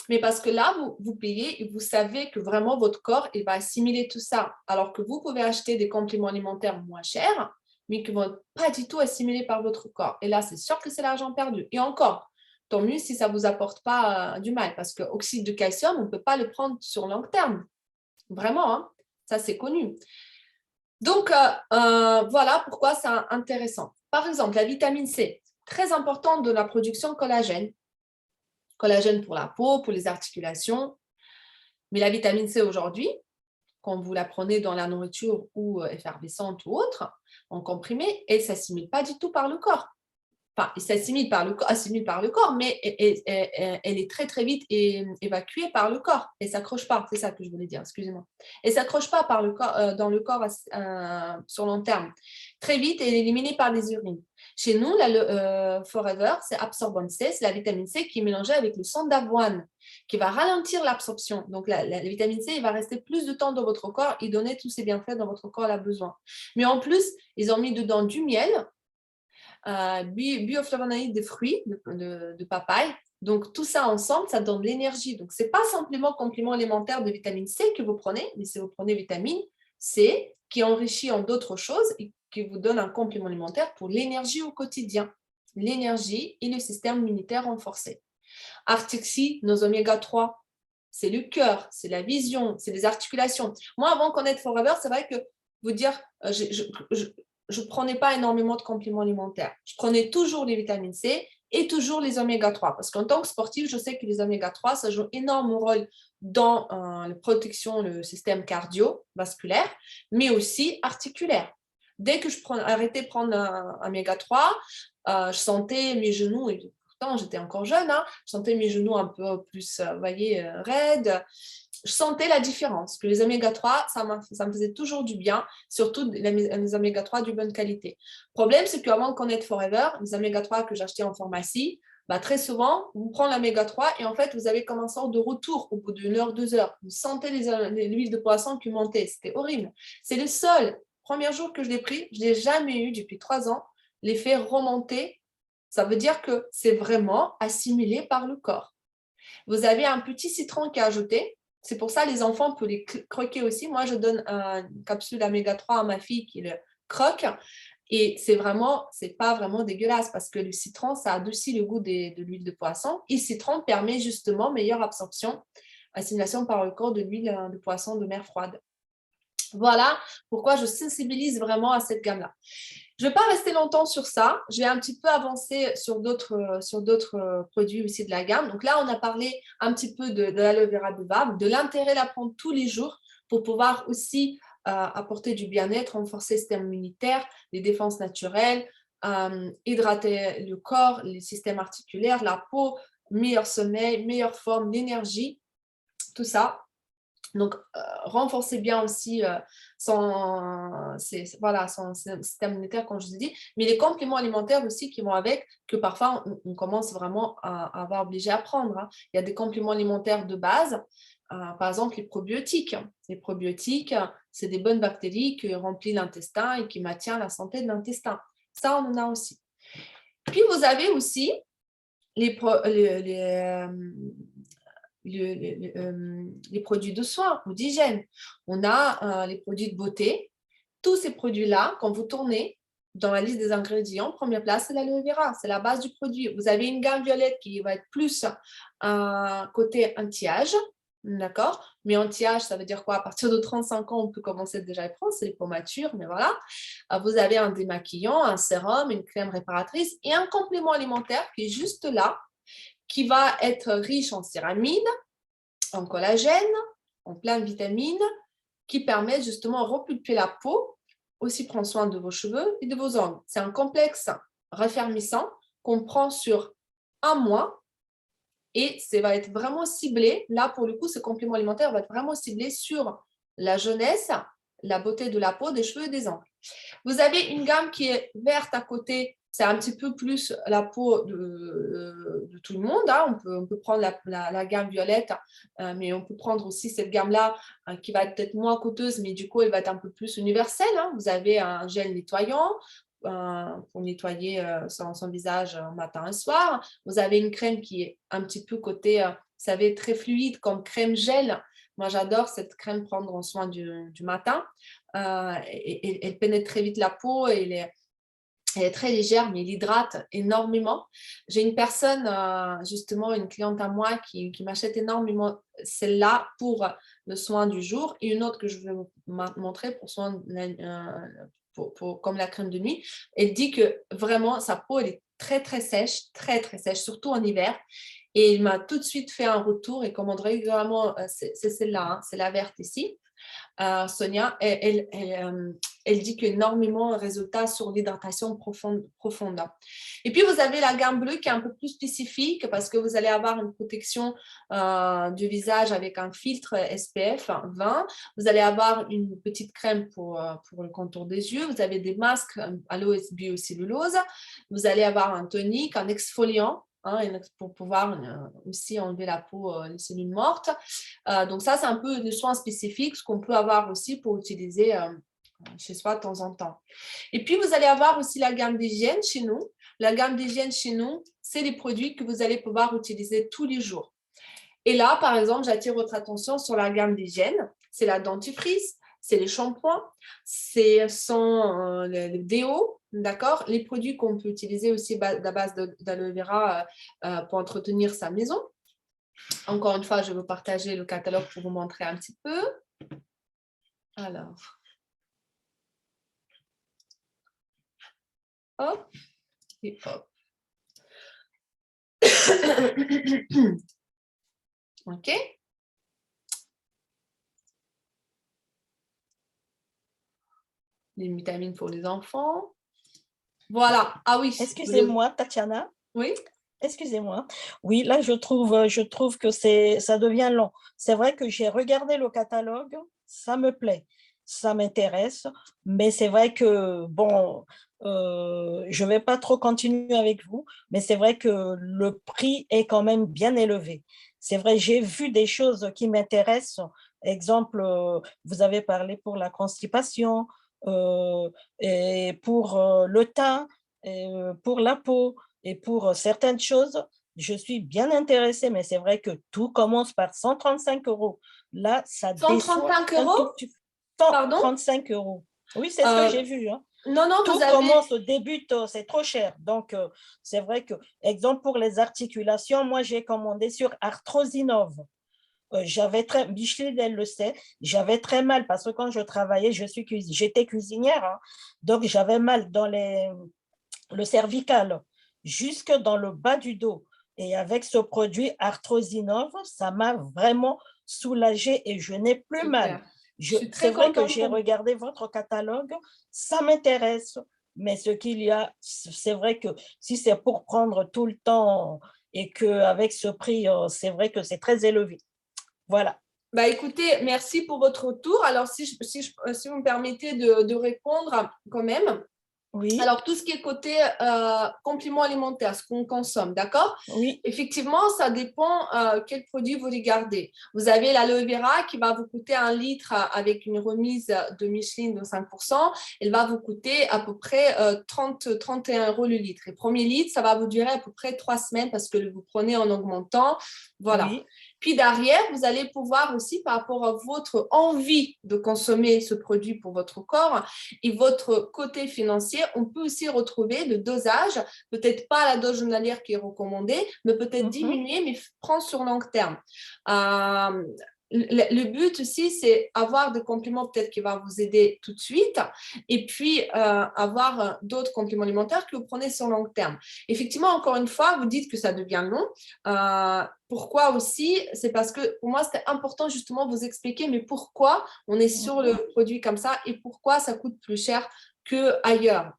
Mais parce que là, vous payez et vous savez que vraiment votre corps, il va assimiler tout ça. Alors que vous pouvez acheter des compléments alimentaires moins chers, mais qui ne vont pas du tout assimilés par votre corps. Et là, c'est sûr que c'est l'argent perdu. Et encore, tant mieux si ça ne vous apporte pas du mal, parce que l'oxyde de calcium, on ne peut pas le prendre sur long terme. Vraiment, hein, ça c'est connu. Donc, voilà pourquoi c'est intéressant. Par exemple, la vitamine C, très importante de la production de collagène. Collagène pour la peau, pour les articulations. Mais la vitamine C aujourd'hui, quand vous la prenez dans la nourriture ou effervescente ou autre, en comprimé, elle ne s'assimile pas du tout par le corps. Enfin, elle s'assimile par le corps, mais elle est très vite évacuée par le corps. Elle ne s'accroche pas, c'est ça que je voulais dire, excusez-moi. Elle ne s'accroche pas par le corps, dans le corps sur long terme. Très vite, elle est éliminée par les urines. Chez nous, Forever, c'est Absorbent C, c'est la vitamine C qui est mélangée avec le sang d'avoine, qui va ralentir l'absorption. Donc, la vitamine C, il va rester plus de temps dans votre corps et donner tous ces bienfaits dont votre corps a besoin. Mais en plus, ils ont mis dedans du miel, bioflavonoïdes de fruits, de papaye. Donc, tout ça ensemble, ça donne l'énergie. Donc, ce n'est pas simplement complément alimentaire de vitamine C que vous prenez, mais si vous prenez vitamine C, qui est enrichie en d'autres choses et qui vous donne un complément alimentaire pour l'énergie au quotidien. L'énergie et le système immunitaire renforcé. Artixi, nos oméga 3, c'est le cœur, c'est la vision, c'est les articulations. Moi, avant de connaître Forever, c'est vrai que vous dire, je ne prenais pas énormément de compléments alimentaires. Je prenais toujours les vitamines C et toujours les oméga 3. Parce qu'en tant que sportif, je sais que les oméga 3, ça joue un énorme rôle dans la protection, le système cardiovasculaire, mais aussi articulaire. Dès que je arrêtais de prendre un oméga 3, je sentais mes genoux, et pourtant j'étais encore jeune, je sentais mes genoux un peu plus, vous voyez, raides. Je sentais la différence, que les oméga 3, ça me faisait toujours du bien, surtout les oméga 3 de bonne qualité. Le problème, c'est qu'avant de connaître Forever, les oméga 3 que j'achetais en pharmacie, très souvent, vous prenez l'oméga 3 et en fait, vous avez comme un sort de retour au bout d'une heure, 2 heures. Vous sentez l'huile de poisson qui montait, c'était horrible. C'est le seul, premier jour que je l'ai pris, je ne l'ai jamais eu depuis 3 ans, l'effet remonté. Ça veut dire que c'est vraiment assimilé par le corps. Vous avez un petit citron qui est ajouté. C'est pour ça les enfants peuvent les croquer aussi. Moi, je donne une capsule oméga 3 à ma fille qui le croque. Et c'est pas vraiment dégueulasse parce que le citron, ça adoucit le goût de l'huile de poisson. Et le citron permet justement meilleure absorption, assimilation par le corps de l'huile de poisson de mer froide. Voilà pourquoi je sensibilise vraiment à cette gamme-là. Je ne vais pas rester longtemps sur ça. Je vais un petit peu avancer sur d'autres produits aussi de la gamme. Donc là, on a parlé un petit peu de l'aloe vera de Bab, de l'intérêt de la prendre tous les jours pour pouvoir aussi apporter du bien-être, renforcer le système immunitaire, les défenses naturelles, hydrater le corps, les systèmes articulaires, la peau, meilleur sommeil, meilleure forme, l'énergie, tout ça. Donc, renforcer bien aussi son système immunitaire, comme je vous ai dit, mais les compléments alimentaires aussi qui vont avec, que parfois on commence vraiment à avoir obligé à prendre. Il y a des compléments alimentaires de base, par exemple les probiotiques. Les probiotiques, c'est des bonnes bactéries qui remplissent l'intestin et qui maintiennent la santé de l'intestin. Ça, on en a aussi. Puis, vous avez aussi les produits de soins ou d'hygiène. On a les produits de beauté. Tous ces produits-là, quand vous tournez dans la liste des ingrédients, première place, c'est l'aloe vera. C'est la base du produit. Vous avez une gamme violette qui va être plus côté anti-âge. D'accord? Mais anti-âge, ça veut dire quoi? À partir de 35 ans, on peut commencer déjà à les prendre. C'est les peaux matures, mais voilà. Vous avez un démaquillant, un sérum, une crème réparatrice et un complément alimentaire qui est juste là, qui va être riche en céramide, en collagène, en plein de vitamines, qui permettent justement de repulper la peau, aussi prendre soin de vos cheveux et de vos ongles. C'est un complexe raffermissant qu'on prend sur un mois et ça va être vraiment ciblé. Là, pour le coup, ce complément alimentaire va être vraiment ciblé sur la jeunesse, la beauté de la peau, des cheveux et des ongles. Vous avez une gamme qui est verte à côté. C'est un petit peu plus la peau de tout le monde. On peut prendre la gamme violette, mais on peut prendre aussi cette gamme-là qui va être peut-être moins coûteuse, mais du coup, elle va être un peu plus universelle. Vous avez un gel nettoyant pour nettoyer son visage matin et soir. Vous avez une crème qui est un petit peu côté, vous savez, très fluide comme crème gel. Moi, j'adore cette crème prendre en soin du matin. Elle pénètre très vite la peau et elle est très légère, mais elle hydrate énormément. J'ai une personne, justement, une cliente à moi qui m'achète énormément celle-là pour le soin du jour et une autre que je vais vous montrer pour soin comme la crème de nuit. Elle dit que vraiment, sa peau, elle est très, très sèche, surtout en hiver. Et il m'a tout de suite fait un retour et commande régulièrement, c'est celle-là, c'est la verte ici. Sonia, elle dit qu'énormément de résultats sur l'hydratation profonde. Et puis, vous avez la gamme bleue qui est un peu plus spécifique parce que vous allez avoir une protection du visage avec un filtre SPF 20. Vous allez avoir une petite crème pour le contour des yeux. Vous avez des masques à l'OS biocellulose. Vous allez avoir un tonique, un exfoliant, pour pouvoir aussi enlever la peau, les cellules mortes. Donc ça, c'est un peu des soins spécifiques, ce qu'on peut avoir aussi pour utiliser chez soi de temps en temps. Et puis, vous allez avoir aussi la gamme d'hygiène chez nous. La gamme d'hygiène chez nous, c'est les produits que vous allez pouvoir utiliser tous les jours. Et là, par exemple, j'attire votre attention sur la gamme d'hygiène. C'est la dentifrice, c'est les shampoings, c'est le déo, d'accord? Les produits qu'on peut utiliser aussi à base d'aloe vera pour entretenir sa maison. Encore une fois, je vais vous partager le catalogue pour vous montrer un petit peu. Alors, hop, et hop. OK. Les vitamines pour les enfants. Voilà. Ah oui. Excusez-moi, Tatiana. Oui. Excusez-moi. Oui, là, je trouve que ça devient long. C'est vrai que j'ai regardé le catalogue, ça me plaît, ça m'intéresse, mais c'est vrai que, bon, je ne vais pas trop continuer avec vous, mais c'est vrai que le prix est quand même bien élevé. C'est vrai, j'ai vu des choses qui m'intéressent. Exemple, vous avez parlé pour la constipation, et pour le teint, et pour la peau. Et pour certaines choses, je suis bien intéressée, mais c'est vrai que tout commence par 135 €. Là, ça déçoit 135 un tout euros? petit peu. Pardon? 135 €. Oui, c'est ce que j'ai vu. Hein. Non, non, vous Tout avez... commence, débute, c'est trop cher. Donc, c'est vrai que, exemple pour les articulations, moi, j'ai commandé sur Arthrosinov. Micheline, elle le sait, j'avais très mal parce que quand je travaillais, j'étais cuisinière, hein, donc j'avais mal dans le cervical, jusque dans le bas du dos. Et avec ce produit Arthrosinov, ça m'a vraiment soulagée et je n'ai plus mal. Super. Je suis C'est très vrai que contente j'ai pour vous. regardé votre catalogue, ça m'intéresse, mais ce qu'il y a, c'est vrai que si c'est pour prendre tout le temps et qu'avec ce prix, c'est vrai que c'est très élevé. Voilà. Bah, écoutez, merci pour votre retour. Alors, si vous me permettez de répondre quand même. Oui, Alors, tout ce qui est côté compléments alimentaires, ce qu'on consomme, d'accord? oui. Effectivement, ça dépend quel produit vous regardez. Vous avez l'aloe vera qui va vous coûter 1 litre avec une remise de Micheline de 5%. Elle va vous coûter à peu près 31 € le litre. Et premier litre, ça va vous durer à peu près 3 semaines parce que vous prenez en augmentant. Voilà. Oui. Puis derrière, vous allez pouvoir aussi, par rapport à votre envie de consommer ce produit pour votre corps et votre côté financier, on peut aussi retrouver le dosage, peut-être pas la dose journalière qui est recommandée, mais peut-être diminuer, mais prendre sur long terme. Le but aussi, c'est avoir des compléments peut-être qui vont vous aider tout de suite et puis avoir d'autres compléments alimentaires que vous prenez sur long terme. Effectivement, encore une fois, vous dites que ça devient long. Pourquoi aussi? C'est parce que pour moi, c'était important justement de vous expliquer, mais pourquoi on est sur le produit comme ça et pourquoi ça coûte plus cher qu'ailleurs.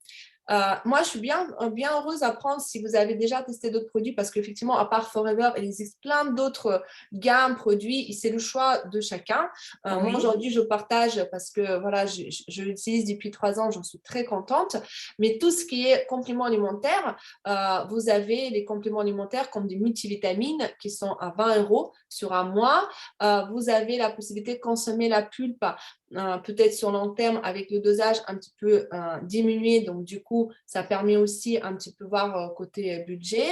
Moi, je suis bien heureuse d'apprendre si vous avez déjà testé d'autres produits parce qu'effectivement, à part Forever, il existe plein d'autres gammes, produits et c'est le choix de chacun. Moi, Oui. aujourd'hui, je partage parce que voilà, je l'utilise depuis 3 ans, j'en suis très contente. Mais tout ce qui est compléments alimentaires, vous avez les compléments alimentaires comme des multivitamines qui sont à 20 € sur un mois. Vous avez la possibilité de consommer la pulpe peut-être sur long terme avec le dosage un petit peu diminué. Donc, du coup, ça permet aussi un petit peu voir côté budget.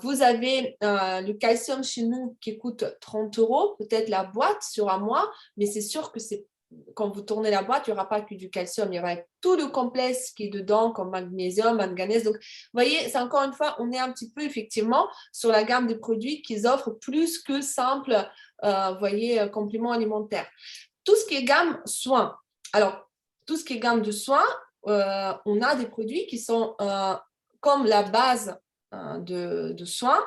Vous avez le calcium chez nous qui coûte 30 €, peut-être la boîte sur un mois, mais c'est sûr que c'est quand vous tournez la boîte, il n'y aura pas que du calcium, il y aura tout le complexe qui est dedans, comme magnésium, manganèse. Donc, vous voyez, c'est encore une fois, on est un petit peu effectivement sur la gamme des produits qu'ils offrent plus que simple, voyez, compléments alimentaires. Tout ce qui est gamme soins. Alors, tout ce qui est gamme de soins, on a des produits qui sont comme la base de soins.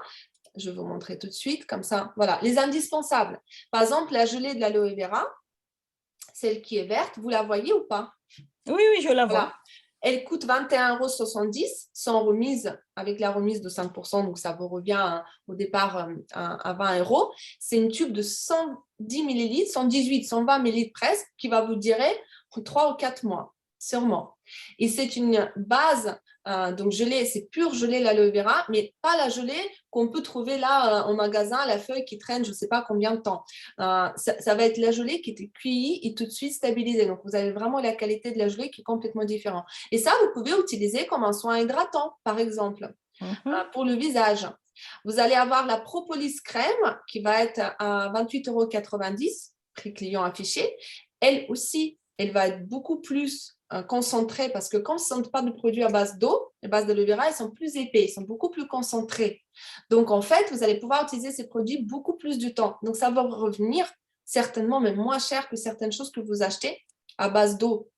Je vais vous montrer tout de suite, comme ça. Voilà, les indispensables. Par exemple, la gelée de l'aloe vera. celle qui est verte, vous la voyez ou pas? Oui, oui, je la vois. Voilà. Elle coûte 21,70 € sans remise, avec la remise de 5%, donc ça vous revient au départ à 20 €. C'est une tube de 110 millilitres, 118, 120 millilitres presque, qui va vous durer 3 ou 4 mois, sûrement. Et c'est une base, donc gelée, c'est pur gelée l'aloe vera, mais pas la gelée qu'on peut trouver là en magasin, la feuille qui traîne je ne sais pas combien de temps. Ça va être la gelée qui était cueillie et tout de suite stabilisée. Donc, vous avez vraiment la qualité de la gelée qui est complètement différente. Et ça, vous pouvez utiliser comme un soin hydratant, par exemple, pour le visage. Vous allez avoir la Propolis crème qui va être à 28,90 €, prix client affiché. Elle aussi, elle va être beaucoup plus concentrée parce que quand ce ne sont pas de produits à base d'eau, à base d'aloe vera, ils sont plus épais, ils sont beaucoup plus concentrés. Donc, en fait, vous allez pouvoir utiliser ces produits beaucoup plus du temps. Donc, ça va revenir certainement même moins cher que certaines choses que vous achetez à base d'eau.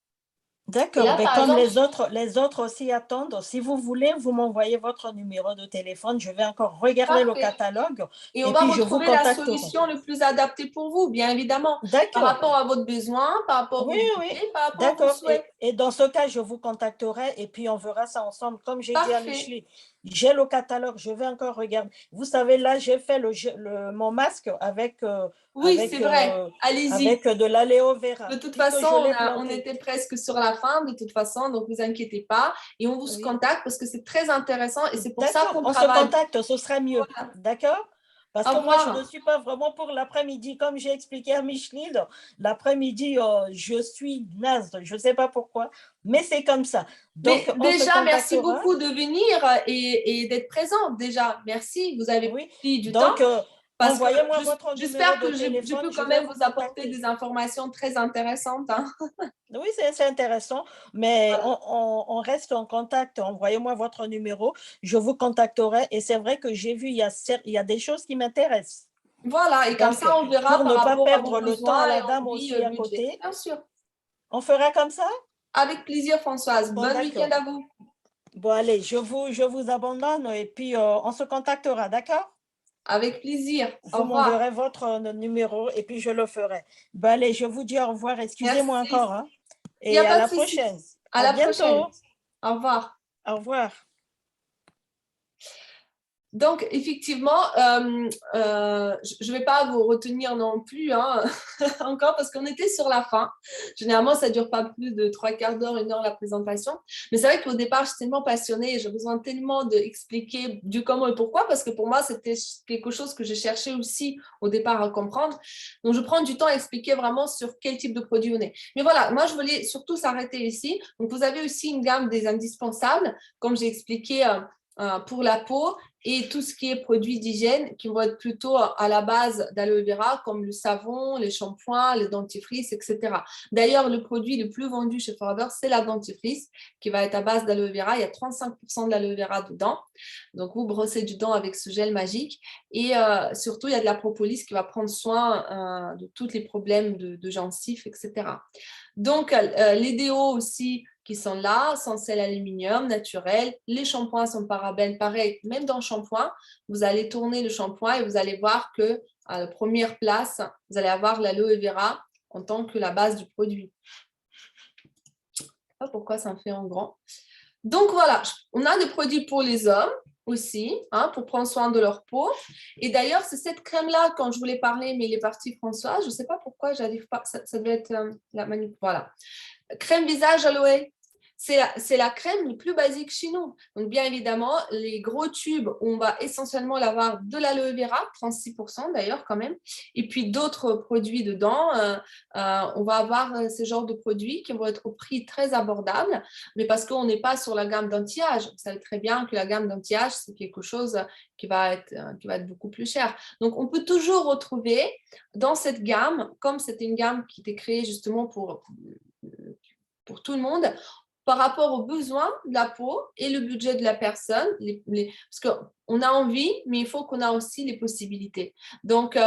Et D'accord, là, mais par comme exemple, les autres aussi attendent, si vous voulez, vous m'envoyez votre numéro de téléphone, je vais encore regarder le parfait. catalogue Et on et va puis je vous retrouver la contacterai. solution le plus adaptée pour vous, bien évidemment, par D'accord. rapport à votre besoin, par rapport à Oui, vos oui, budgets, par rapport à vos d'accord. souhaits. Et dans ce cas, je vous contacterai et puis on verra ça ensemble. Comme j'ai dit à Parfait. Micheline, j'ai le catalogue, je vais encore regarder. Vous savez, là, j'ai fait mon masque Oui, c'est avec, vrai. Allez-y. avec de l'aloe De vera, toute puisque façon, je l'ai on planté. était presque sur la fin, de toute façon, donc vous inquiétez pas. Et on vous Oui. contacte parce que c'est très intéressant et c'est pour ça D'accord, qu'on on se travaille. contacte, ce sera mieux. Voilà. D'accord? Parce Au que moi, je ne revoir. suis pas vraiment pour l'après-midi. Comme j'ai expliqué à Micheline, l'après-midi, je suis naze. Je ne sais pas pourquoi, mais c'est comme ça. Donc, Mais on se déjà, merci contactera. beaucoup de venir et d'être présent. Déjà, merci. Vous avez Oui. pris du temps. Donc, Parce que envoyez-moi votre numéro j'espère de que je téléphone, peux je quand vais même vous vous apporter contacter. des informations très intéressantes, hein. Oui, c'est intéressant, mais Voilà. on reste en contact. Envoyez-moi votre numéro, je vous contacterai. Et c'est vrai que j'ai vu, il y a des choses qui m'intéressent. Voilà, et comme Donc, ça, on verra pour par ne pas rapport à vos perdre le temps à besoins et la dame envies, aussi à budget. côté, Bien sûr. on fera comme ça? Avec plaisir, Françoise. Bon, Bon week-end d'accord. à vous. Bon, allez, je vous abandonne et puis on se contactera, d'accord? Avec plaisir. Au Vous revoir. m'enverrez votre numéro et puis je le ferai. Bon, allez, je vous dis au revoir. Excusez-moi encore, Merci. hein, Il n'y a et à pas de la souci. prochaine. À À la prochaine. bientôt. Au revoir. Au revoir. Donc, effectivement, je ne vais pas vous retenir non plus, hein, encore parce qu'on était sur la fin. Généralement, ça ne dure pas plus de 3/4 d'heure, 1 heure la présentation. Mais c'est vrai qu'au départ, je suis tellement passionnée et j'ai besoin tellement d'expliquer du comment et pourquoi, parce que pour moi, c'était quelque chose que j'ai cherché aussi au départ à comprendre. Donc, je prends du temps à expliquer vraiment sur quel type de produit on est. Mais voilà, moi, je voulais surtout s'arrêter ici. Donc, vous avez aussi une gamme des indispensables, comme j'ai expliqué pour la peau et tout ce qui est produits d'hygiène qui vont être plutôt à la base d'aloe vera, comme le savon, les shampoings, les dentifrices, etc. D'ailleurs, le produit le plus vendu chez Forever, c'est la dentifrice qui va être à base d'aloe vera. Il y a 35% de l'aloe vera dedans. Donc, vous brossez du dent avec ce gel magique. Et surtout, il y a de la propolis qui va prendre soin de tous les problèmes de gencives, etc. Donc, les déos aussi qui sont là, sans sel aluminium, naturel. Les shampoings sont parabènes, pareil, même dans le shampoing, vous allez tourner le shampoing et vous allez voir que à la première place, vous allez avoir l'aloe vera en tant que la base du produit. Je ne sais pas pourquoi ça me fait en grand. Donc voilà, on a des produits pour les hommes aussi, hein, pour prendre soin de leur peau. Et d'ailleurs, c'est cette crème-là, quand je voulais parler, mais il est parti François, je ne sais pas pourquoi, j'arrive pas, ça doit être la manip. Voilà. Crème visage aloe. C'est la crème la plus basique chez nous. Donc, bien évidemment, les gros tubes, on va essentiellement l'avoir de l'aloe vera, 36% d'ailleurs quand même, et puis d'autres produits dedans. On va avoir ce genre de produits qui vont être au prix très abordable, mais parce qu'on n'est pas sur la gamme d'anti-âge. Vous savez très bien que la gamme d'anti-âge, c'est quelque chose qui va être beaucoup plus cher. Donc, on peut toujours retrouver dans cette gamme, comme c'était une gamme qui était créée justement pour tout le monde, par rapport aux besoins de la peau et le budget de la personne, parce qu'on a envie, mais il faut qu'on a aussi les possibilités. Donc,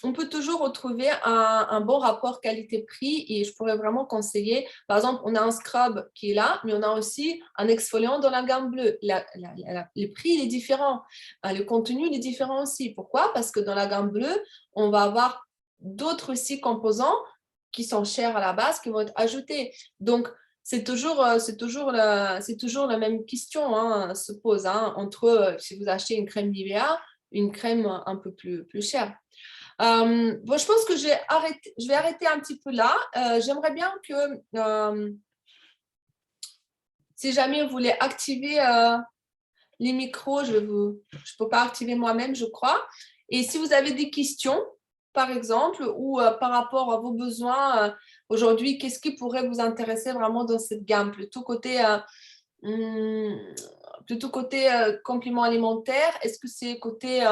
on peut toujours retrouver un bon rapport qualité-prix et je pourrais vraiment conseiller, par exemple, on a un scrub qui est là, mais on a aussi un exfoliant dans la gamme bleue. Le prix, il est différent. Le contenu, il est différent aussi. Pourquoi? Parce que dans la gamme bleue, on va avoir d'autres aussi composants qui sont chers à la base qui vont être ajoutés. Donc, c'est toujours la même question se pose entre si vous achetez une crème Nivea, une crème un peu plus chère. Bon, je pense que je vais arrêter un petit peu là. J'aimerais bien que si jamais vous voulez activer les micros, je ne peux pas activer moi-même, je crois. Et si vous avez des questions, par exemple, ou par rapport à vos besoins aujourd'hui, qu'est-ce qui pourrait vous intéresser vraiment dans cette gamme? Plutôt côté complément alimentaire, est-ce que c'est côté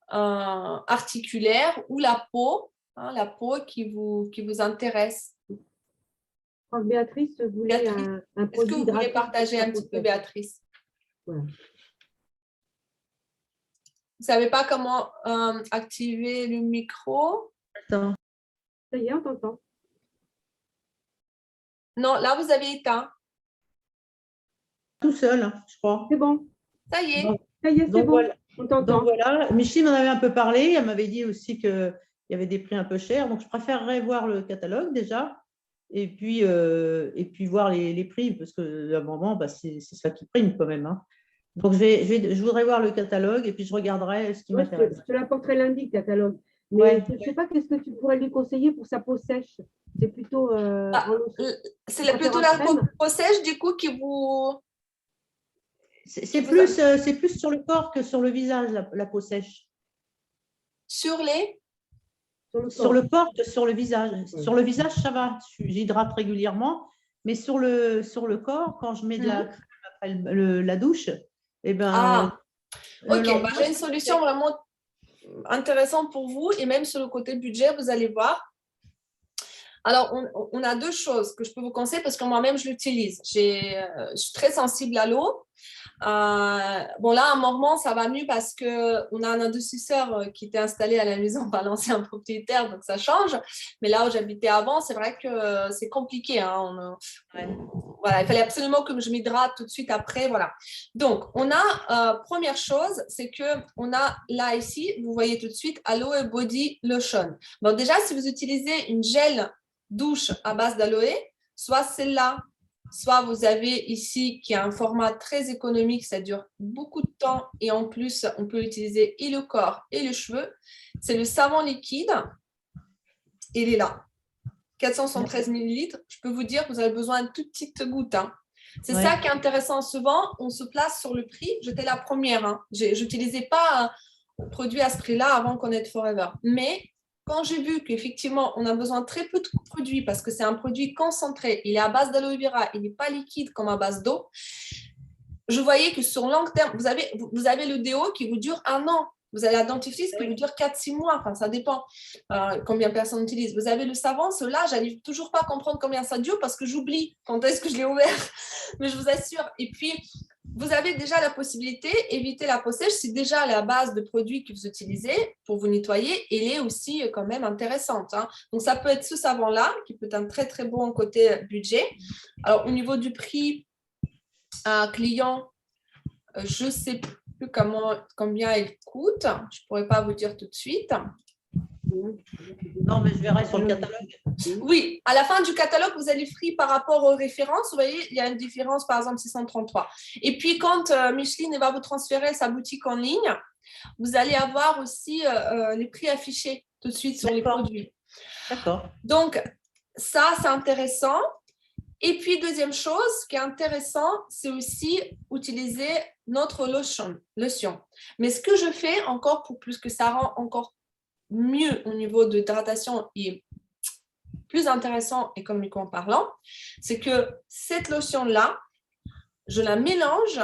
articulaire ou la peau qui vous intéresse? Béatrice voulait un est-ce que vous voulez partager un petit peu, Béatrice? Voilà. Vous ne savez pas comment activer le micro? Attends. Ça y est, on t'entend. Non, là, vous avez éteint. Tout seul, je crois. C'est bon. Ça y est. Ça y est, c'est bon. Voilà. On t'entend. Donc voilà, Micheline m'en avait un peu parlé. Elle m'avait dit aussi qu'il y avait des prix un peu chers. Donc, je préférerais voir le catalogue déjà et puis voir les prix parce qu'à un moment, c'est ça qui prime quand même. Donc, je voudrais voir le catalogue et puis je regarderai ce qui m'intéresse. Je te l'apporterai lundi, le catalogue. Mais Ouais. je ne sais pas qu'est-ce que tu pourrais lui conseiller pour sa peau sèche. C'est plutôt… c'est plutôt la peau sèche, du coup, qui vous… C'est plus sur le corps que sur le visage, la peau sèche. Sur les… Sur le corps que sur le visage. Ouais. Sur le visage, ça va. J'hydrate régulièrement. Mais sur le corps, quand je mets de la crème après la douche, eh ben… Ok, j'ai une solution vraiment intéressante pour vous. Et même sur le côté budget, vous allez voir. Alors, on a deux choses que je peux vous conseiller parce que moi-même, je l'utilise. Je suis très sensible à l'eau. Bon, là, à Mormant, ça va mieux parce qu'on a un adoucisseur qui était installé à la maison par l'ancien propriétaire, donc ça change. Mais là où j'habitais avant, c'est vrai que c'est compliqué. Voilà, il fallait absolument que je m'hydrate tout de suite après. Voilà. Donc, on a, première chose, c'est qu'on a là, ici, vous voyez tout de suite, Aloe Body Lotion. Donc, déjà, si vous utilisez une gel douche à base d'aloe, soit celle-là, soit vous avez ici qui a un format très économique, ça dure beaucoup de temps et en plus, on peut l'utiliser et le corps et les cheveux. C'est le savon liquide. Il est là. 473 ml. Je peux vous dire que vous avez besoin d'une toute petite goutte. C'est ça qui est intéressant. Souvent, on se place sur le prix. J'étais la première. Je n'utilisais pas un produit à ce prix-là avant Connect Forever. Mais quand j'ai vu qu'effectivement, on a besoin de très peu de produits parce que c'est un produit concentré, il est à base d'aloe vera, il n'est pas liquide comme à base d'eau, je voyais que sur long terme, vous avez le déo qui vous dure 1 an. Vous avez la dentifrice qui vous dure 4-6 mois. Enfin, ça dépend combien de personnes utilisent. Vous avez le savon, ceux-là, je n'arrive toujours pas à comprendre combien ça dure parce que j'oublie quand est-ce que je l'ai ouvert. Mais je vous assure. Et puis, vous avez déjà la possibilité, éviter la peau sèche, c'est déjà la base de produits que vous utilisez pour vous nettoyer. Elle est aussi quand même intéressante. Donc, ça peut être ce savon-là qui peut être un très, très bon côté budget. Alors, au niveau du prix, un client, je ne sais plus combien il coûte. Je ne pourrais pas vous dire tout de suite. Non, mais je verrai sur le catalogue. Oui, à la fin du catalogue, vous avez le prix par rapport aux références. Vous voyez, il y a une différence, par exemple, 633. Et puis, quand Micheline va vous transférer sa boutique en ligne, vous allez avoir aussi les prix affichés tout de suite sur les produits. D'accord. Donc, ça, c'est intéressant. Et puis, deuxième chose, ce qui est intéressant, c'est aussi utiliser notre lotion. Mais ce que je fais encore pour plus que ça rend encore mieux au niveau de l'hydratation et plus intéressant économiquement parlant, c'est que cette lotion-là, je la mélange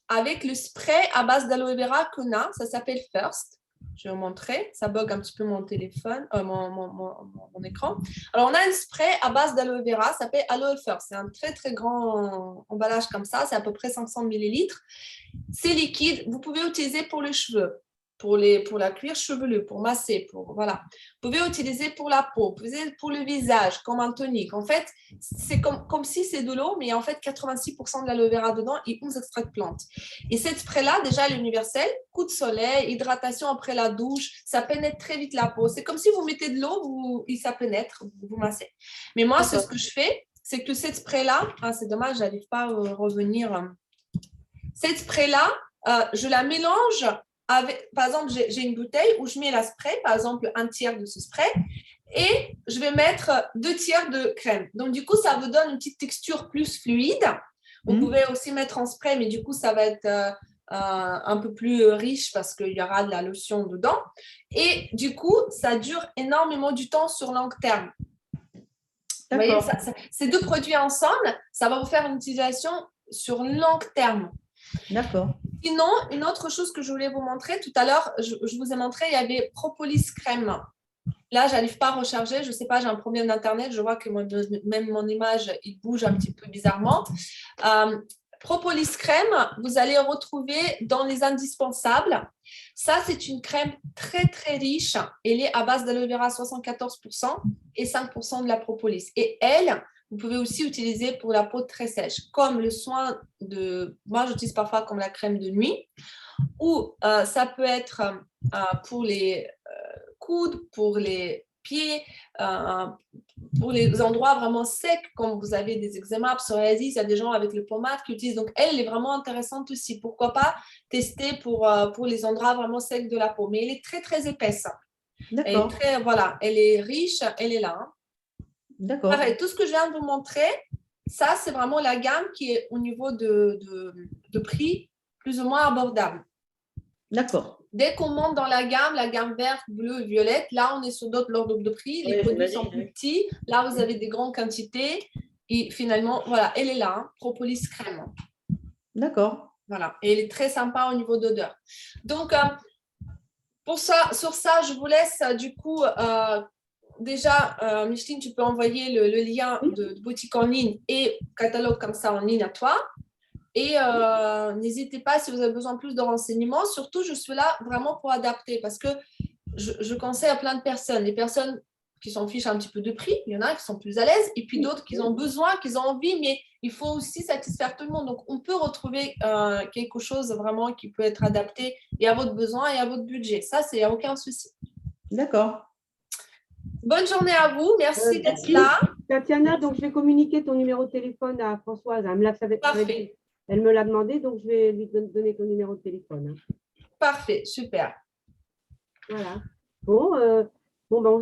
avec le spray à base d'aloe vera qu'on a, ça s'appelle First. Je vais vous montrer, ça bug un petit peu mon téléphone, mon écran. Alors, on a un spray à base d'aloe vera, ça s'appelle Aloe First. C'est un très, très grand emballage comme ça, c'est à peu près 500 ml. C'est liquide, vous pouvez utiliser pour les cheveux, pour la cuir chevelu, pour masser, voilà. Vous pouvez utiliser pour la peau, vous pouvez utiliser pour le visage, comme un tonique. En fait, c'est comme si c'est de l'eau, mais en fait, 86% de l'aloe vera dedans et 11 extraits de plantes. Et cette spray-là, déjà, elle est universelle. Coup de soleil, hydratation après la douche, ça pénètre très vite la peau. C'est comme si vous mettez de l'eau et ça pénètre, vous massez. Mais moi, c'est ce que je fais, c'est que cette spray-là, c'est dommage, j'arrive pas à revenir. Cette spray-là, je la mélange avec, par exemple, j'ai une bouteille où je mets la spray, par exemple, un tiers de ce spray, et je vais mettre 2 tiers de crème. Donc, du coup, ça vous donne une petite texture plus fluide. Vous pouvez aussi mettre en spray, mais du coup, ça va être un peu plus riche parce qu'il y aura de la lotion dedans. Et du coup, ça dure énormément du temps sur long terme. Vous voyez, ces 2 produits ensemble, ça va vous faire une utilisation sur long terme. D'accord. Sinon, une autre chose que je voulais vous montrer, tout à l'heure, je vous ai montré, il y avait Propolis crème. Là, je n'arrive pas à recharger, je ne sais pas, j'ai un problème d'Internet, je vois que même mon image, il bouge un petit peu bizarrement. Propolis crème, vous allez retrouver dans les indispensables. Ça, c'est une crème très, très riche. Elle est à base d'aloe vera 74% et 5% de la propolis. Et elle, vous pouvez aussi utiliser pour la peau très sèche, comme le soin de... Moi, j'utilise parfois comme la crème de nuit, ou ça peut être pour les coudes, pour les pieds, pour les endroits vraiment secs, comme vous avez des eczémas, psoriasis, il y a des gens avec le pommade qui utilisent. Donc, elle est vraiment intéressante aussi. Pourquoi pas tester pour les endroits vraiment secs de la peau. Mais elle est très, très épaisse. D'accord. Voilà, elle est riche, elle est là. D'accord. Pareil, tout ce que je viens de vous montrer, ça, c'est vraiment la gamme qui est au niveau de prix plus ou moins abordable. D'accord. Dès qu'on monte dans la gamme verte, bleue, violette, là, on est sur d'autres ordres de prix. Les produits sont plus petits. Là, vous avez des grandes quantités. Et finalement, voilà, elle est là, Propolis crème. D'accord. Voilà, et elle est très sympa au niveau d'odeur. Donc, sur ça, je vous laisse du coup... Déjà, Micheline, tu peux envoyer le lien de boutique en ligne et catalogue comme ça en ligne à toi. Et n'hésitez pas si vous avez besoin de plus de renseignements. Surtout, je suis là vraiment pour adapter parce que je conseille à plein de personnes. Les personnes qui s'en fichent un petit peu de prix, il y en a qui sont plus à l'aise et puis d'autres qui ont besoin, qui ont envie, mais il faut aussi satisfaire tout le monde. Donc, on peut retrouver quelque chose vraiment qui peut être adapté et à votre besoin et à votre budget. Ça, il n'y a aucun souci. D'accord. Bonne journée à vous. Merci d'être là. Tatiana, donc je vais communiquer ton numéro de téléphone à Françoise. Parfait. Elle me l'a demandé, donc je vais lui donner ton numéro de téléphone. Parfait, super. Voilà. Bon, ben,